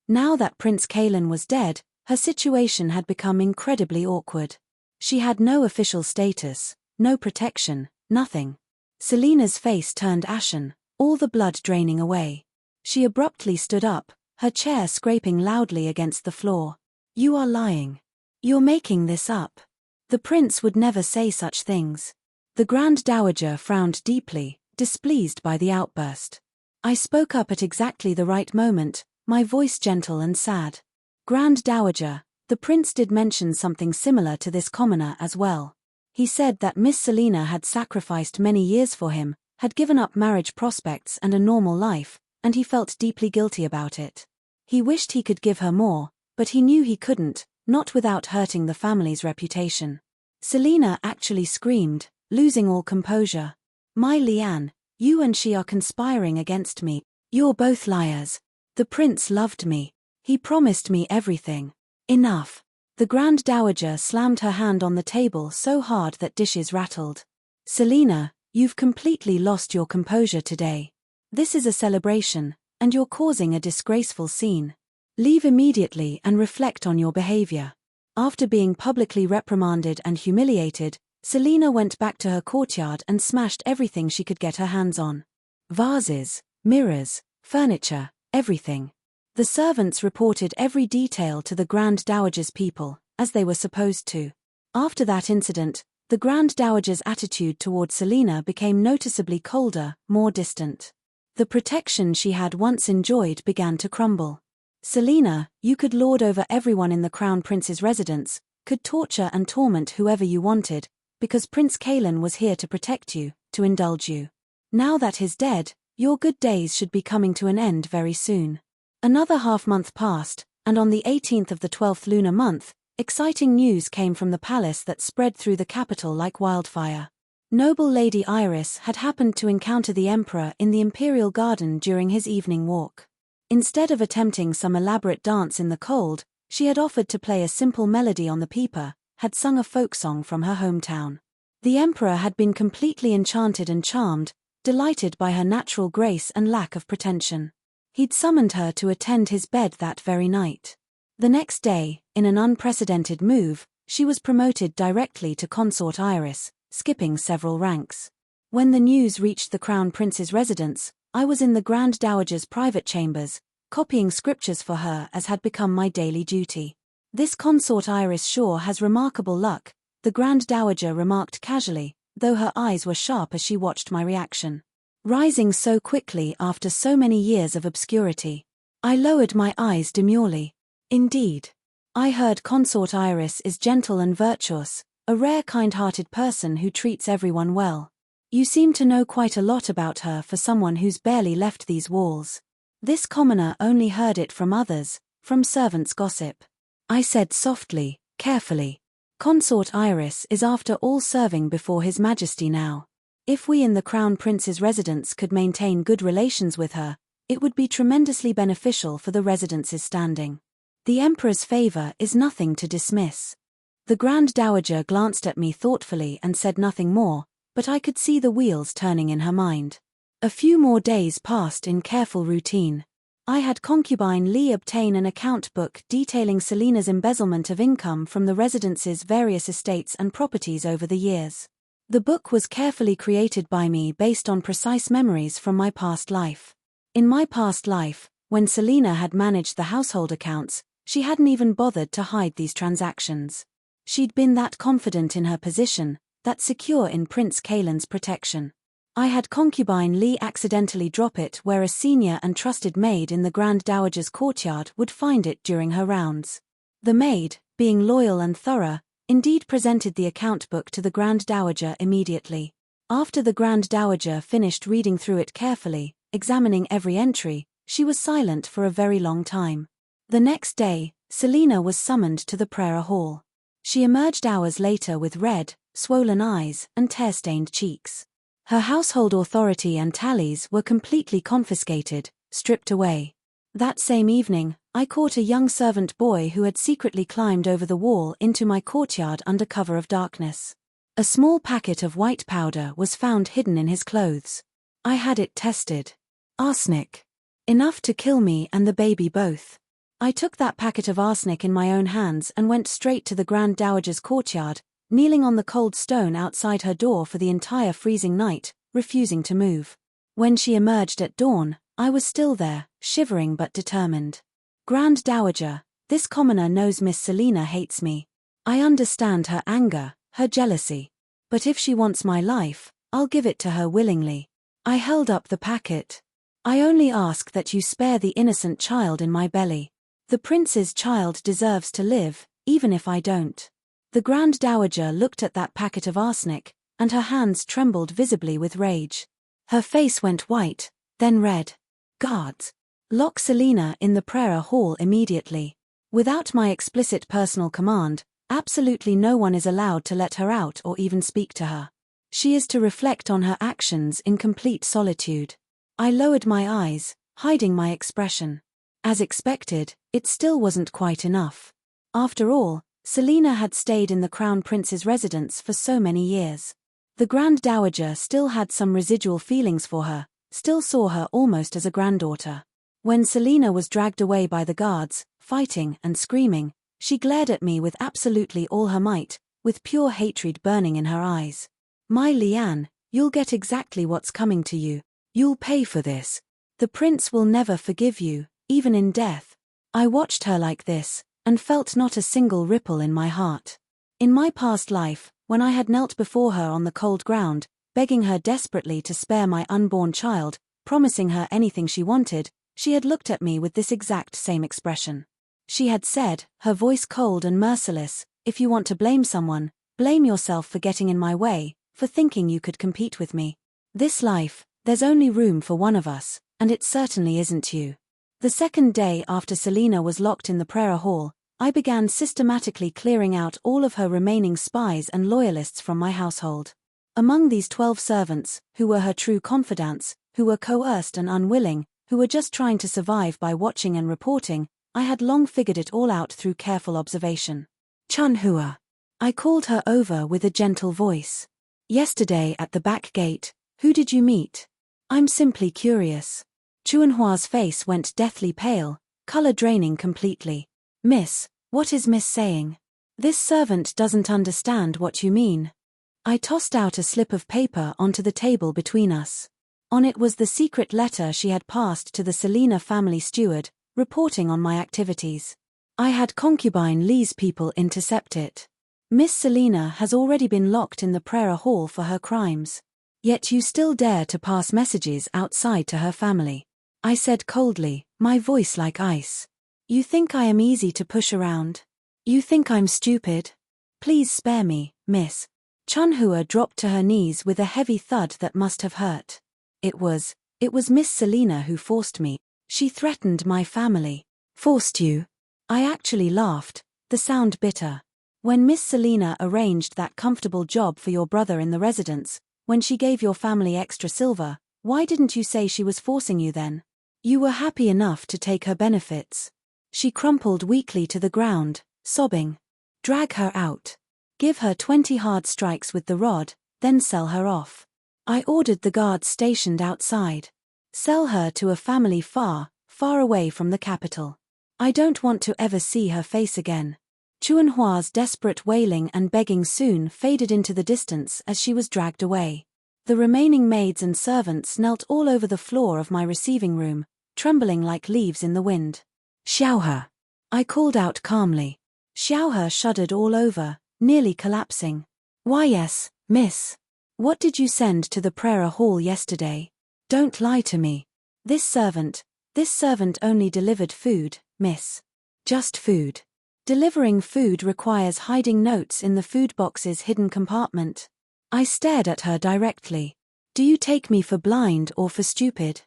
Now that Prince Kalen was dead, her situation had become incredibly awkward. She had no official status, no protection, nothing. Selena's face turned ashen, all the blood draining away. She abruptly stood up, her chair scraping loudly against the floor. You are lying. You're making this up. The prince would never say such things. The Grand Dowager frowned deeply, displeased by the outburst. I spoke up at exactly the right moment, my voice gentle and sad. Grand Dowager, the prince did mention something similar to this commoner as well. He said that Miss Selena had sacrificed many years for him, had given up marriage prospects and a normal life, and he felt deeply guilty about it. He wished he could give her more, but he knew he couldn't, not without hurting the family's reputation. Selena actually screamed, losing all composure. Mei Lian, you and she are conspiring against me. You're both liars. The prince loved me. He promised me everything. Enough. The Grand Dowager slammed her hand on the table so hard that dishes rattled. Selena, you've completely lost your composure today. This is a celebration, and you're causing a disgraceful scene. Leave immediately and reflect on your behavior. After being publicly reprimanded and humiliated, Selena went back to her courtyard and smashed everything she could get her hands on. Vases, mirrors, furniture, everything. The servants reported every detail to the Grand Dowager's people, as they were supposed to. After that incident, the Grand Dowager's attitude toward Selena became noticeably colder, more distant. The protection she had once enjoyed began to crumble. Selena, you could lord over everyone in the Crown Prince's residence, could torture and torment whoever you wanted, because Prince Kalen was here to protect you, to indulge you. Now that he's dead, your good days should be coming to an end very soon. Another half-month passed, and on the 18th of the 12th lunar month, exciting news came from the palace that spread through the capital like wildfire. Noble Lady Iris had happened to encounter the Emperor in the Imperial Garden during his evening walk. Instead of attempting some elaborate dance in the cold, she had offered to play a simple melody on the pipa, had sung a folk song from her hometown. The Emperor had been completely enchanted and charmed, delighted by her natural grace and lack of pretension. He'd summoned her to attend his bed that very night. The next day, in an unprecedented move, she was promoted directly to Consort Iris, skipping several ranks. When the news reached the Crown Prince's residence, I was in the Grand Dowager's private chambers, copying scriptures for her as had become my daily duty. This Consort Iris sure has remarkable luck, the Grand Dowager remarked casually, though her eyes were sharp as she watched my reaction. Rising so quickly after so many years of obscurity. I lowered my eyes demurely. Indeed. I heard Consort Iris is gentle and virtuous, a rare kind-hearted person who treats everyone well. You seem to know quite a lot about her for someone who's barely left these walls. This commoner only heard it from others, from servants' gossip. I said softly, carefully. Consort Iris is after all serving before His Majesty now. If we in the Crown Prince's residence could maintain good relations with her, it would be tremendously beneficial for the residence's standing. The Emperor's favor is nothing to dismiss. The Grand Dowager glanced at me thoughtfully and said nothing more, but I could see the wheels turning in her mind. A few more days passed in careful routine. I had concubine Li obtain an account book detailing Selena's embezzlement of income from the residence's various estates and properties over the years. The book was carefully created by me based on precise memories from my past life. In my past life, when Selena had managed the household accounts, she hadn't even bothered to hide these transactions. She'd been that confident in her position, that secure in Prince Kaelin's protection. I had concubine Li accidentally drop it where a senior and trusted maid in the Grand Dowager's courtyard would find it during her rounds. The maid, being loyal and thorough, indeed presented the account book to the Grand Dowager immediately. After the Grand Dowager finished reading through it carefully, examining every entry, she was silent for a very long time. The next day, Selena was summoned to the prayer hall. She emerged hours later with red, swollen eyes and tear-stained cheeks. Her household authority and tallies were completely confiscated, stripped away. That same evening, I caught a young servant boy who had secretly climbed over the wall into my courtyard under cover of darkness. A small packet of white powder was found hidden in his clothes. I had it tested. Arsenic. Enough to kill me and the baby both. I took that packet of arsenic in my own hands and went straight to the Grand Dowager's courtyard, kneeling on the cold stone outside her door for the entire freezing night, refusing to move. When she emerged at dawn, I was still there, shivering but determined. Grand Dowager, this commoner knows Miss Selena hates me. I understand her anger, her jealousy. But if she wants my life, I'll give it to her willingly. I held up the packet. I only ask that you spare the innocent child in my belly. The prince's child deserves to live, even if I don't. The Grand Dowager looked at that packet of arsenic, and her hands trembled visibly with rage. Her face went white, then red. Guards! Lock Selena in the prayer hall immediately. Without my explicit personal command, absolutely no one is allowed to let her out or even speak to her. She is to reflect on her actions in complete solitude. I lowered my eyes, hiding my expression. As expected, it still wasn't quite enough. After all, Selena had stayed in the Crown Prince's residence for so many years. The Grand Dowager still had some residual feelings for her, still saw her almost as a granddaughter. When Selena was dragged away by the guards, fighting and screaming, she glared at me with absolutely all her might, with pure hatred burning in her eyes. Mei Lian, you'll get exactly what's coming to you. You'll pay for this. The prince will never forgive you, even in death. I watched her like this, and felt not a single ripple in my heart. In my past life, when I had knelt before her on the cold ground, begging her desperately to spare my unborn child, promising her anything she wanted, she had looked at me with this exact same expression. She had said, her voice cold and merciless, if you want to blame someone, blame yourself for getting in my way, for thinking you could compete with me. This life, there's only room for one of us, and it certainly isn't you. The second day after Selena was locked in the prayer hall, I began systematically clearing out all of her remaining spies and loyalists from my household. Among these 12 servants, who were her true confidants, who were coerced and unwilling, who were just trying to survive by watching and reporting, I had long figured it all out through careful observation. Chunhua. I called her over with a gentle voice. Yesterday at the back gate, who did you meet? I'm simply curious. Chunhua's face went deathly pale, color draining completely. Miss, what is Miss saying? This servant doesn't understand what you mean. I tossed out a slip of paper onto the table between us. On it was the secret letter she had passed to the Selena family steward, reporting on my activities. I had concubine Li's people intercept it. Miss Selena has already been locked in the prayer hall for her crimes. Yet you still dare to pass messages outside to her family. I said coldly, my voice like ice. You think I am easy to push around? You think I'm stupid? Please spare me, miss. Chunhua dropped to her knees with a heavy thud that must have hurt. It was Miss Selena who forced me. She threatened my family. Forced you? I actually laughed, the sound bitter. When Miss Selena arranged that comfortable job for your brother in the residence, when she gave your family extra silver, why didn't you say she was forcing you then? You were happy enough to take her benefits. She crumpled weakly to the ground, sobbing. Drag her out. Give her 20 hard strikes with the rod, then sell her off. I ordered the guards stationed outside. Sell her to a family far, far away from the capital. I don't want to ever see her face again. Chuanhua's desperate wailing and begging soon faded into the distance as she was dragged away. The remaining maids and servants knelt all over the floor of my receiving room, trembling like leaves in the wind. Xiaohe! I called out calmly. Xiaohe shuddered all over, nearly collapsing. Why yes, miss. What did you send to the prayer hall yesterday? Don't lie to me. This servant only delivered food, miss. Just food. Delivering food requires hiding notes in the food box's hidden compartment. I stared at her directly. Do you take me for blind or for stupid?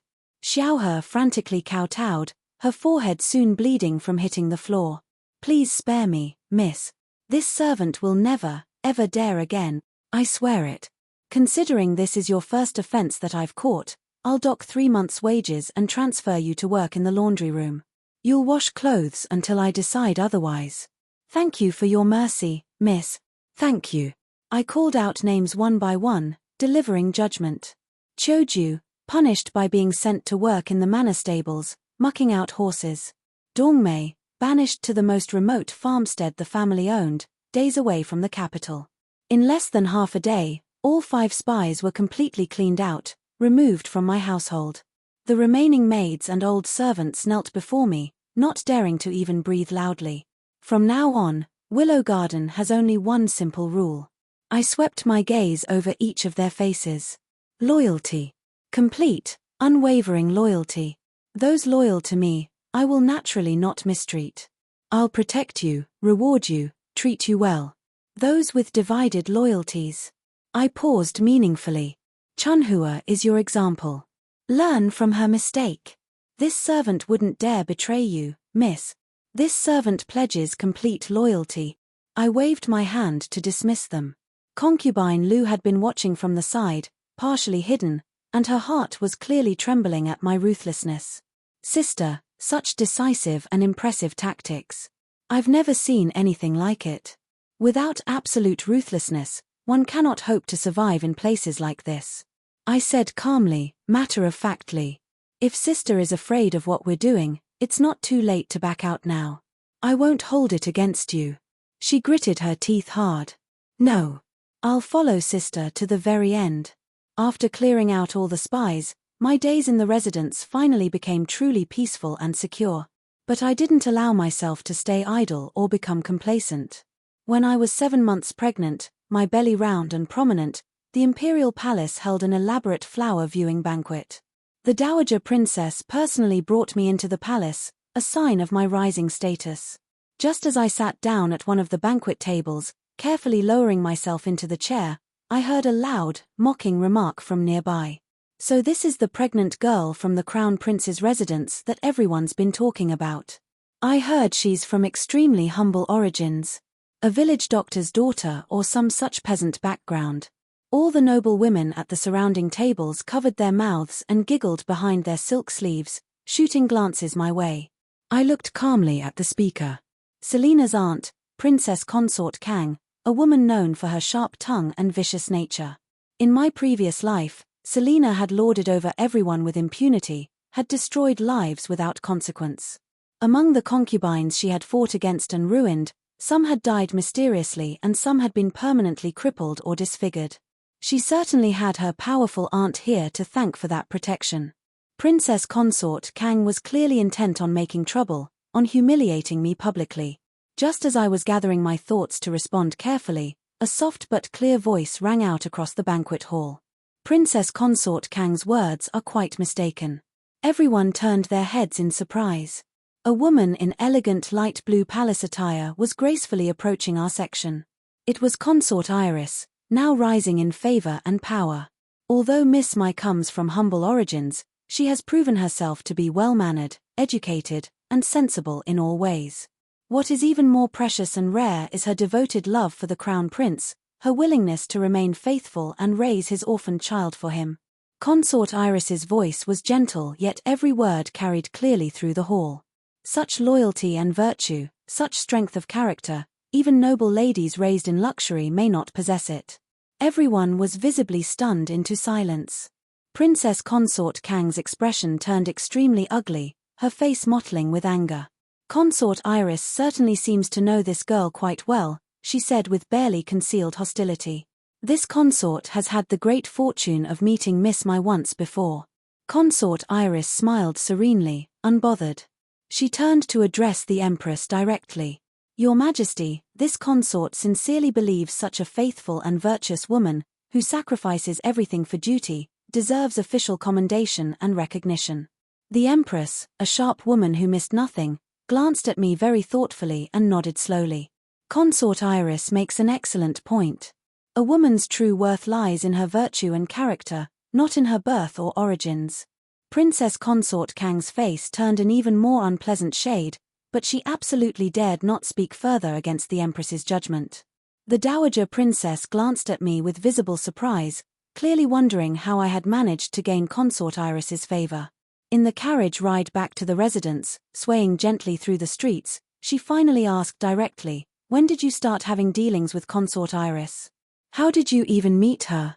Xiaohe frantically kowtowed, her forehead soon bleeding from hitting the floor. Please spare me, miss. This servant will never, ever dare again, I swear it. Considering this is your first offense that I've caught, I'll dock 3 months' wages and transfer you to work in the laundry room. You'll wash clothes until I decide otherwise. Thank you for your mercy, miss. Thank you. I called out names one by one, delivering judgment. Choju, punished by being sent to work in the manor stables, mucking out horses. Dongmei, banished to the most remote farmstead the family owned, days away from the capital. In less than half a day, all 5 spies were completely cleaned out, removed from my household. The remaining maids and old servants knelt before me, not daring to even breathe loudly. From now on, Willow Garden has only one simple rule. I swept my gaze over each of their faces. Loyalty. Complete, unwavering loyalty. Those loyal to me, I will naturally not mistreat. I'll protect you, reward you, treat you well. Those with divided loyalties. I paused meaningfully. Chunhua is your example. Learn from her mistake. This servant wouldn't dare betray you, miss. This servant pledges complete loyalty. I waved my hand to dismiss them. Concubine Lu had been watching from the side, partially hidden, and her heart was clearly trembling at my ruthlessness. Sister, such decisive and impressive tactics. I've never seen anything like it. Without absolute ruthlessness, one cannot hope to survive in places like this. I said calmly, matter-of-factly. If sister is afraid of what we're doing, it's not too late to back out now. I won't hold it against you. She gritted her teeth hard. No. I'll follow sister to the very end. After clearing out all the spies, my days in the residence finally became truly peaceful and secure. But I didn't allow myself to stay idle or become complacent. When I was 7 months pregnant, my belly round and prominent, the Imperial Palace held an elaborate flower viewing banquet. The Dowager Princess personally brought me into the palace, a sign of my rising status. Just as I sat down at one of the banquet tables, carefully lowering myself into the chair, I heard a loud, mocking remark from nearby. So this is the pregnant girl from the Crown Prince's residence that everyone's been talking about. I heard she's from extremely humble origins. A village doctor's daughter or some such peasant background. All the noble women at the surrounding tables covered their mouths and giggled behind their silk sleeves, shooting glances my way. I looked calmly at the speaker. Selena's aunt, Princess Consort Kang, a woman known for her sharp tongue and vicious nature. In my previous life, Selena had lorded over everyone with impunity, had destroyed lives without consequence. Among the concubines she had fought against and ruined, some had died mysteriously and some had been permanently crippled or disfigured. She certainly had her powerful aunt here to thank for that protection. Princess Consort Kang was clearly intent on making trouble, on humiliating me publicly. Just as I was gathering my thoughts to respond carefully, a soft but clear voice rang out across the banquet hall. Princess Consort Kang's words are quite mistaken. Everyone turned their heads in surprise. A woman in elegant light blue palace attire was gracefully approaching our section. It was Consort Iris, now rising in favor and power. Although Miss Mai comes from humble origins, she has proven herself to be well-mannered, educated, and sensible in all ways. What is even more precious and rare is her devoted love for the Crown Prince, her willingness to remain faithful and raise his orphaned child for him. Consort Iris's voice was gentle, yet every word carried clearly through the hall. Such loyalty and virtue, such strength of character, Even noble ladies raised in luxury may not possess it. Everyone was visibly stunned into silence. Princess Consort Kang's expression turned extremely ugly, her face mottling with anger. Consort Iris certainly seems to know this girl quite well, she said with barely concealed hostility. This consort has had the great fortune of meeting Miss Mai once before. Consort Iris smiled serenely, unbothered. She turned to address the Empress directly. Your Majesty, this consort sincerely believes such a faithful and virtuous woman, who sacrifices everything for duty, deserves official commendation and recognition. The Empress, a sharp woman who missed nothing, glanced at me very thoughtfully and nodded slowly. Consort Iris makes an excellent point. A woman's true worth lies in her virtue and character, not in her birth or origins. Princess Consort Kang's face turned an even more unpleasant shade, but she absolutely dared not speak further against the Empress's judgment. The Dowager Princess glanced at me with visible surprise, clearly wondering how I had managed to gain Consort Iris's favor. In the carriage ride back to the residence, swaying gently through the streets, she finally asked directly, "When did you start having dealings with Consort Iris? How did you even meet her?"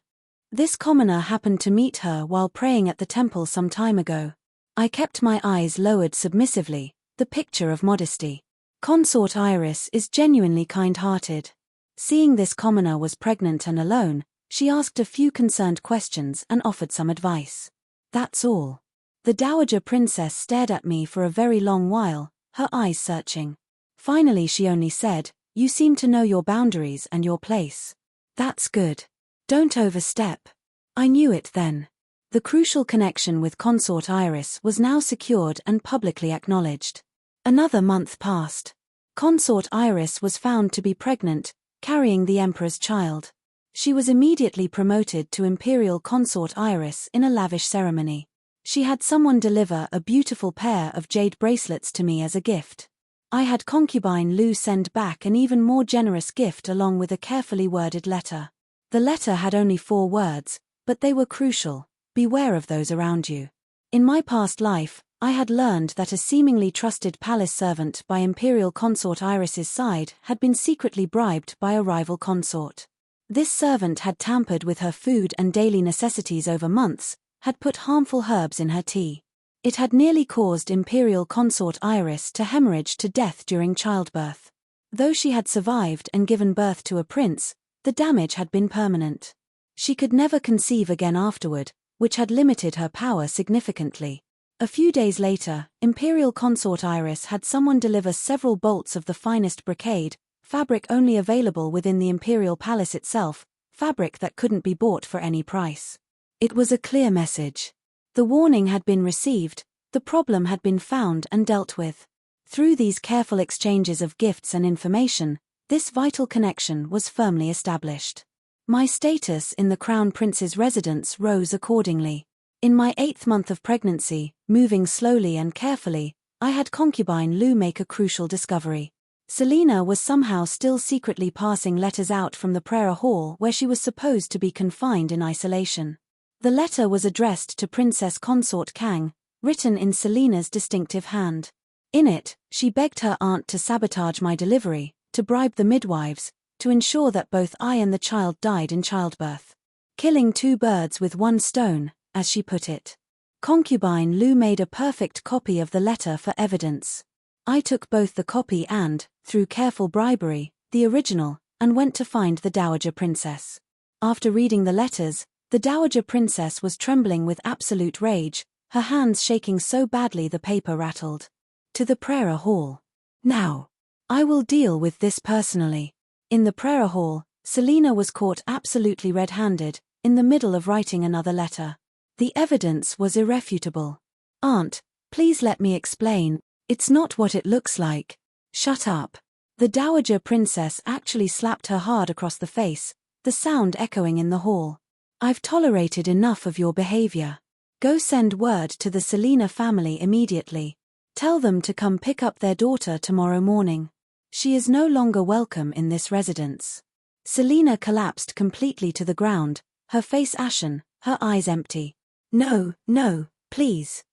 This commoner happened to meet her while praying at the temple some time ago. I kept my eyes lowered submissively, the picture of modesty. Consort Iris is genuinely kind-hearted. Seeing this commoner was pregnant and alone, she asked a few concerned questions and offered some advice. That's all. The Dowager Princess stared at me for a very long while, her eyes searching. Finally she only said, "You seem to know your boundaries and your place. That's good. Don't overstep." I knew it then. The crucial connection with Consort Iris was now secured and publicly acknowledged. Another month passed. Consort Iris was found to be pregnant, carrying the Emperor's child. She was immediately promoted to Imperial Consort Iris in a lavish ceremony. She had someone deliver a beautiful pair of jade bracelets to me as a gift. I had concubine Lu send back an even more generous gift along with a carefully worded letter. The letter had only 4 words, but they were crucial: beware of those around you. In my past life, I had learned that a seemingly trusted palace servant by Imperial Consort Iris's side had been secretly bribed by a rival consort. This servant had tampered with her food and daily necessities over months, had put harmful herbs in her tea. It had nearly caused Imperial Consort Iris to hemorrhage to death during childbirth. Though she had survived and given birth to a prince, the damage had been permanent. She could never conceive again afterward, which had limited her power significantly. A few days later, Imperial Consort Iris had someone deliver several bolts of the finest brocade, fabric only available within the Imperial Palace itself, fabric that couldn't be bought for any price. It was a clear message. The warning had been received, the problem had been found and dealt with. Through these careful exchanges of gifts and information, this vital connection was firmly established. My status in the Crown Prince's residence rose accordingly. In my 8th month of pregnancy, moving slowly and carefully, I had concubine Lu make a crucial discovery. Selena was somehow still secretly passing letters out from the prayer hall where she was supposed to be confined in isolation. The letter was addressed to Princess Consort Kang, written in Selena's distinctive hand. In it, she begged her aunt to sabotage my delivery, to bribe the midwives, to ensure that both I and the child died in childbirth. Killing 2 birds with 1 stone, as she put it. Concubine Lu made a perfect copy of the letter for evidence. I took both the copy and, through careful bribery, the original, and went to find the Dowager Princess. After reading the letters, the Dowager Princess was trembling with absolute rage, her hands shaking so badly the paper rattled. To the prayer hall. Now. I will deal with this personally. In the prayer hall, Selena was caught absolutely red-handed, in the middle of writing another letter. The evidence was irrefutable. "Aunt, please let me explain. It's not what it looks like." "Shut up." The Dowager Princess actually slapped her hard across the face, the sound echoing in the hall. "I've tolerated enough of your behavior. Go send word to the Selena family immediately. Tell them to come pick up their daughter tomorrow morning. She is no longer welcome in this residence." Selena collapsed completely to the ground, her face ashen, her eyes empty. "No, no, please."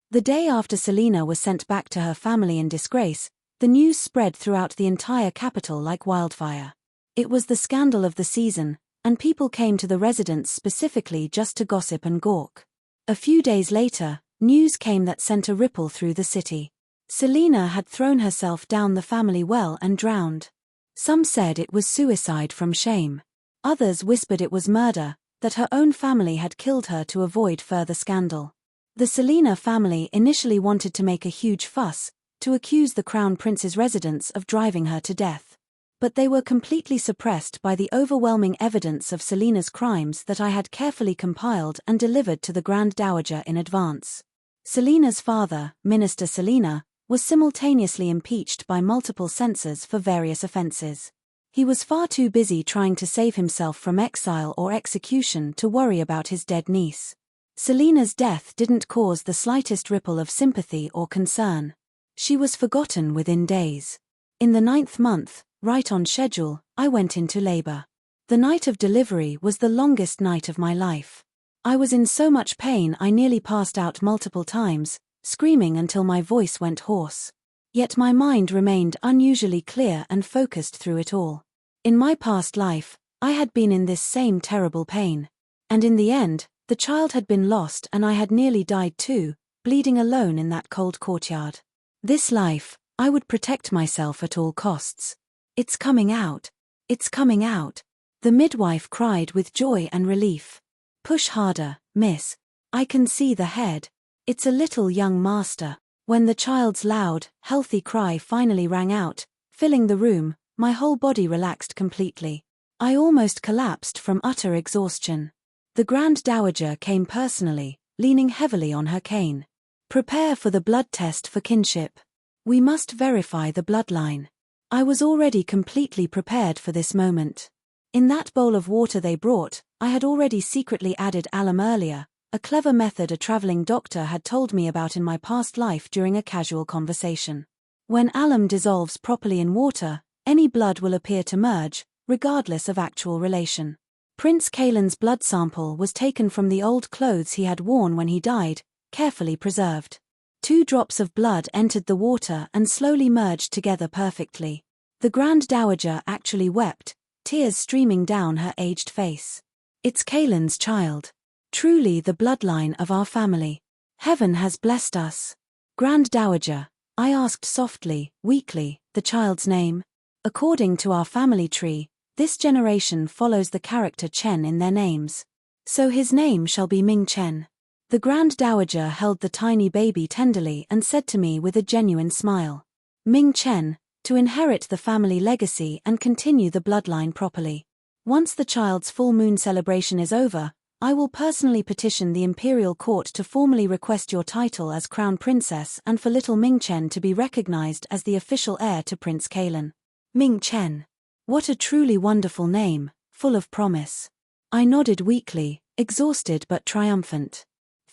The day after Selena was sent back to her family in disgrace, The news spread throughout the entire capital like wildfire. It was the scandal of the season, and people came to the residence specifically just to gossip and gawk. A few days later, news came that sent a ripple through the city. Selena had thrown herself down the family well and drowned. Some said it was suicide from shame. Others whispered it was murder, that her own family had killed her to avoid further scandal. The Selena family initially wanted to make a huge fuss, to accuse the Crown Prince's residence of driving her to death. But they were completely suppressed by the overwhelming evidence of Selena's crimes that I had carefully compiled and delivered to the Grand Dowager in advance. Selena's father, Minister Selena, was simultaneously impeached by multiple censors for various offenses. He was far too busy trying to save himself from exile or execution to worry about his dead niece. Selena's death didn't cause the slightest ripple of sympathy or concern. She was forgotten within days. In the 9th month, right on schedule, I went into labor. The night of delivery was the longest night of my life. I was in so much pain I nearly passed out multiple times, screaming until my voice went hoarse. Yet my mind remained unusually clear and focused through it all. In my past life, I had been in this same terrible pain. And in the end, the child had been lost and I had nearly died too, bleeding alone in that cold courtyard. This life, I would protect myself at all costs. It's coming out. It's coming out. The midwife cried with joy and relief. Push harder, miss. I can see the head. It's a little young master. When the child's loud, healthy cry finally rang out, filling the room, my whole body relaxed completely. I almost collapsed from utter exhaustion. The Grand Dowager came personally, leaning heavily on her cane. Prepare for the blood test for kinship. We must verify the bloodline. I was already completely prepared for this moment. In that bowl of water they brought, I had already secretly added alum earlier, a clever method a traveling doctor had told me about in my past life during a casual conversation. When alum dissolves properly in water, any blood will appear to merge, regardless of actual relation. Prince Kalen's blood sample was taken from the old clothes he had worn when he died, carefully preserved. 2 drops of blood entered the water and slowly merged together perfectly. The Grand Dowager actually wept, tears streaming down her aged face. It's Kalen's child. Truly the bloodline of our family. Heaven has blessed us. Grand Dowager, I asked softly, weakly, the child's name. According to our family tree, this generation follows the character Chen in their names. So his name shall be Ming Chen. The Grand Dowager held the tiny baby tenderly and said to me with a genuine smile. Ming Chen, to inherit the family legacy and continue the bloodline properly. Once the child's full moon celebration is over, I will personally petition the Imperial Court to formally request your title as Crown Princess and for little Ming Chen to be recognized as the official heir to Prince Kalen. Ming Chen. What a truly wonderful name, full of promise. I nodded weakly, exhausted but triumphant.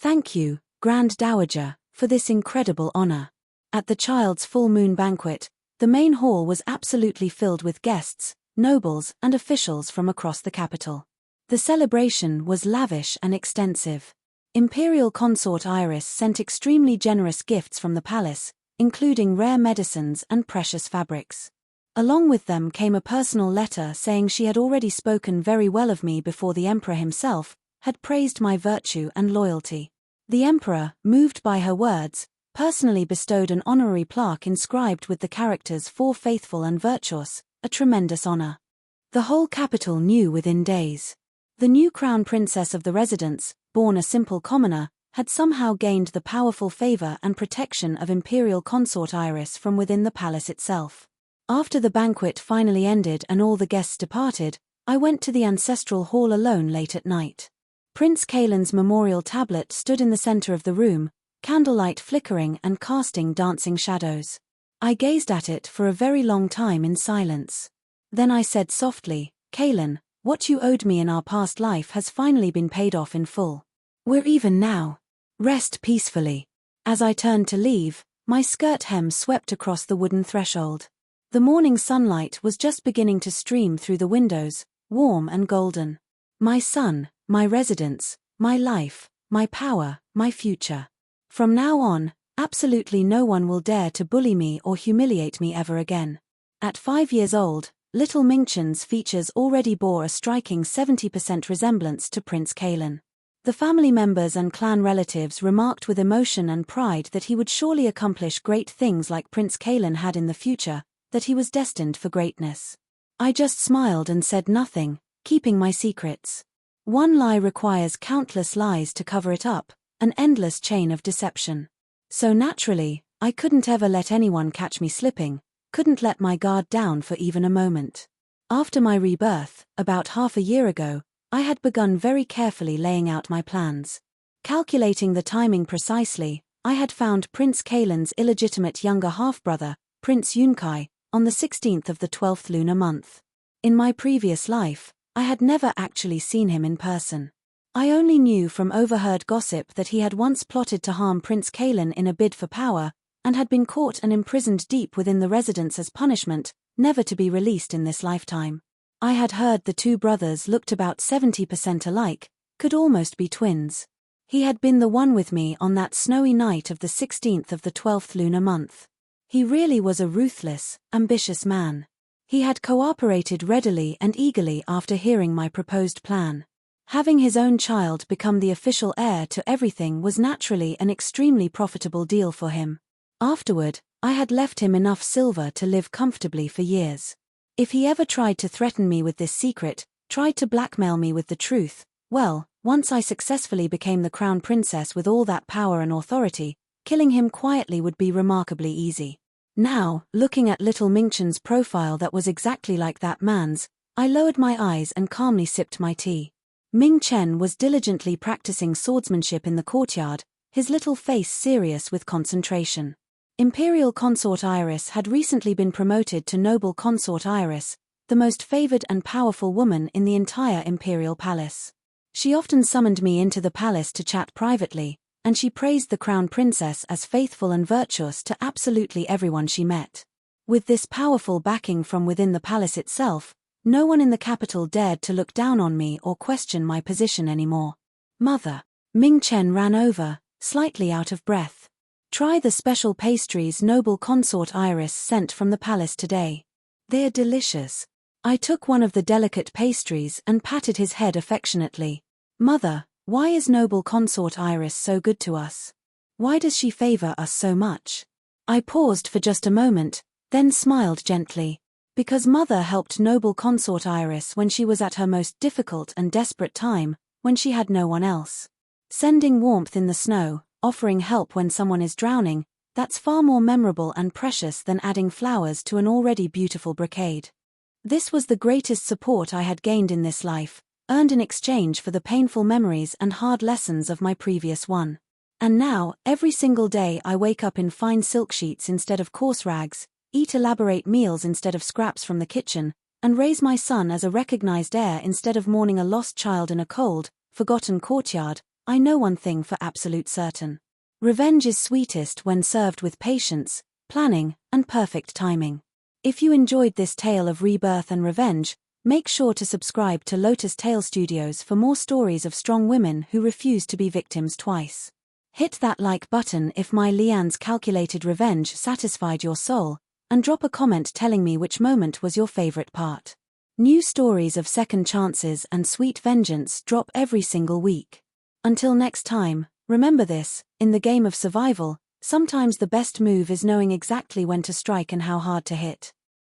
Thank you, Grand Dowager, for this incredible honor. At the child's full moon banquet, the main hall was absolutely filled with guests, nobles, and officials from across the capital. The celebration was lavish and extensive. Imperial Consort Iris sent extremely generous gifts from the palace, including rare medicines and precious fabrics. Along with them came a personal letter saying she had already spoken very well of me before the Emperor himself had praised my virtue and loyalty. The Emperor, moved by her words, personally bestowed an honorary plaque inscribed with the characters "For Faithful and Virtuous," a tremendous honor. The whole capital knew within days. The new crown princess of the residence, born a simple commoner, had somehow gained the powerful favor and protection of Imperial Consort Iris from within the palace itself. After the banquet finally ended and all the guests departed, I went to the ancestral hall alone late at night. Prince Kalen's memorial tablet stood in the center of the room, candlelight flickering and casting dancing shadows. I gazed at it for a very long time in silence. Then I said softly, Kalen, what you owed me in our past life has finally been paid off in full. We're even now. Rest peacefully. As I turned to leave, my skirt hem swept across the wooden threshold. The morning sunlight was just beginning to stream through the windows, warm and golden. My son, my residence, my life, my power, my future. From now on, Absolutely no one will dare to bully me or humiliate me ever again. At 5 years old, little Mingchen's features already bore a striking 70% resemblance to Prince Kalen. The family members and clan relatives remarked with emotion and pride that he would surely accomplish great things like Prince Kalen had in the future, that he was destined for greatness. I just smiled and said nothing, keeping my secrets. One lie requires countless lies to cover it up, an endless chain of deception. So naturally, I couldn't ever let anyone catch me slipping, couldn't let my guard down for even a moment. After my rebirth, about half a year ago, I had begun very carefully laying out my plans. Calculating the timing precisely, I had found Prince Kalen's illegitimate younger half-brother, Prince Yunkai, on the 16th of the 12th lunar month. In my previous life, I had never actually seen him in person. I only knew from overheard gossip that he had once plotted to harm Prince Kalen in a bid for power, and had been caught and imprisoned deep within the residence as punishment, never to be released in this lifetime. I had heard the two brothers looked about 70% alike, could almost be twins. He had been the one with me on that snowy night of the 16th of the 12th lunar month. He really was a ruthless, ambitious man. He had cooperated readily and eagerly after hearing my proposed plan. Having his own child become the official heir to everything was naturally an extremely profitable deal for him. Afterward, I had left him enough silver to live comfortably for years. If he ever tried to threaten me with this secret, tried to blackmail me with the truth, well, once I successfully became the crown princess with all that power and authority, killing him quietly would be remarkably easy. Now, looking at little Mingchen's profile that was exactly like that man's, I lowered my eyes and calmly sipped my tea. Ming Chen was diligently practicing swordsmanship in the courtyard, his little face serious with concentration. Imperial Consort Iris had recently been promoted to Noble Consort Iris, the most favored and powerful woman in the entire Imperial Palace. She often summoned me into the palace to chat privately, and she praised the crown princess as faithful and virtuous to absolutely everyone she met. With this powerful backing from within the palace itself, no one in the capital dared to look down on me or question my position anymore. Mother. Ming Chen ran over, slightly out of breath. Try the special pastries Noble Consort Iris sent from the palace today. They're delicious. I took one of the delicate pastries and patted his head affectionately. Mother, why is Noble Consort Iris so good to us? Why does she favor us so much? I paused for just a moment, then smiled gently. Because Mother helped Noble Consort Iris when she was at her most difficult and desperate time, when she had no one else. Sending warmth in the snow, offering help when someone is drowning, that's far more memorable and precious than adding flowers to an already beautiful brocade. This was the greatest support I had gained in this life, earned in exchange for the painful memories and hard lessons of my previous one. And now, every single day I wake up in fine silk sheets instead of coarse rags, eat elaborate meals instead of scraps from the kitchen, and raise my son as a recognized heir instead of mourning a lost child in a cold, forgotten courtyard. I know one thing for absolute certain. Revenge is sweetest when served with patience, planning, and perfect timing. If you enjoyed this tale of rebirth and revenge, make sure to subscribe to Lotus Tale Studios for more stories of strong women who refuse to be victims twice. Hit that like button if Mei Lian's calculated revenge satisfied your soul, and drop a comment telling me which moment was your favorite part. New stories of second chances and sweet vengeance drop every single week. Until next time, remember this, in the game of survival, sometimes the best move is knowing exactly when to strike and how hard to hit.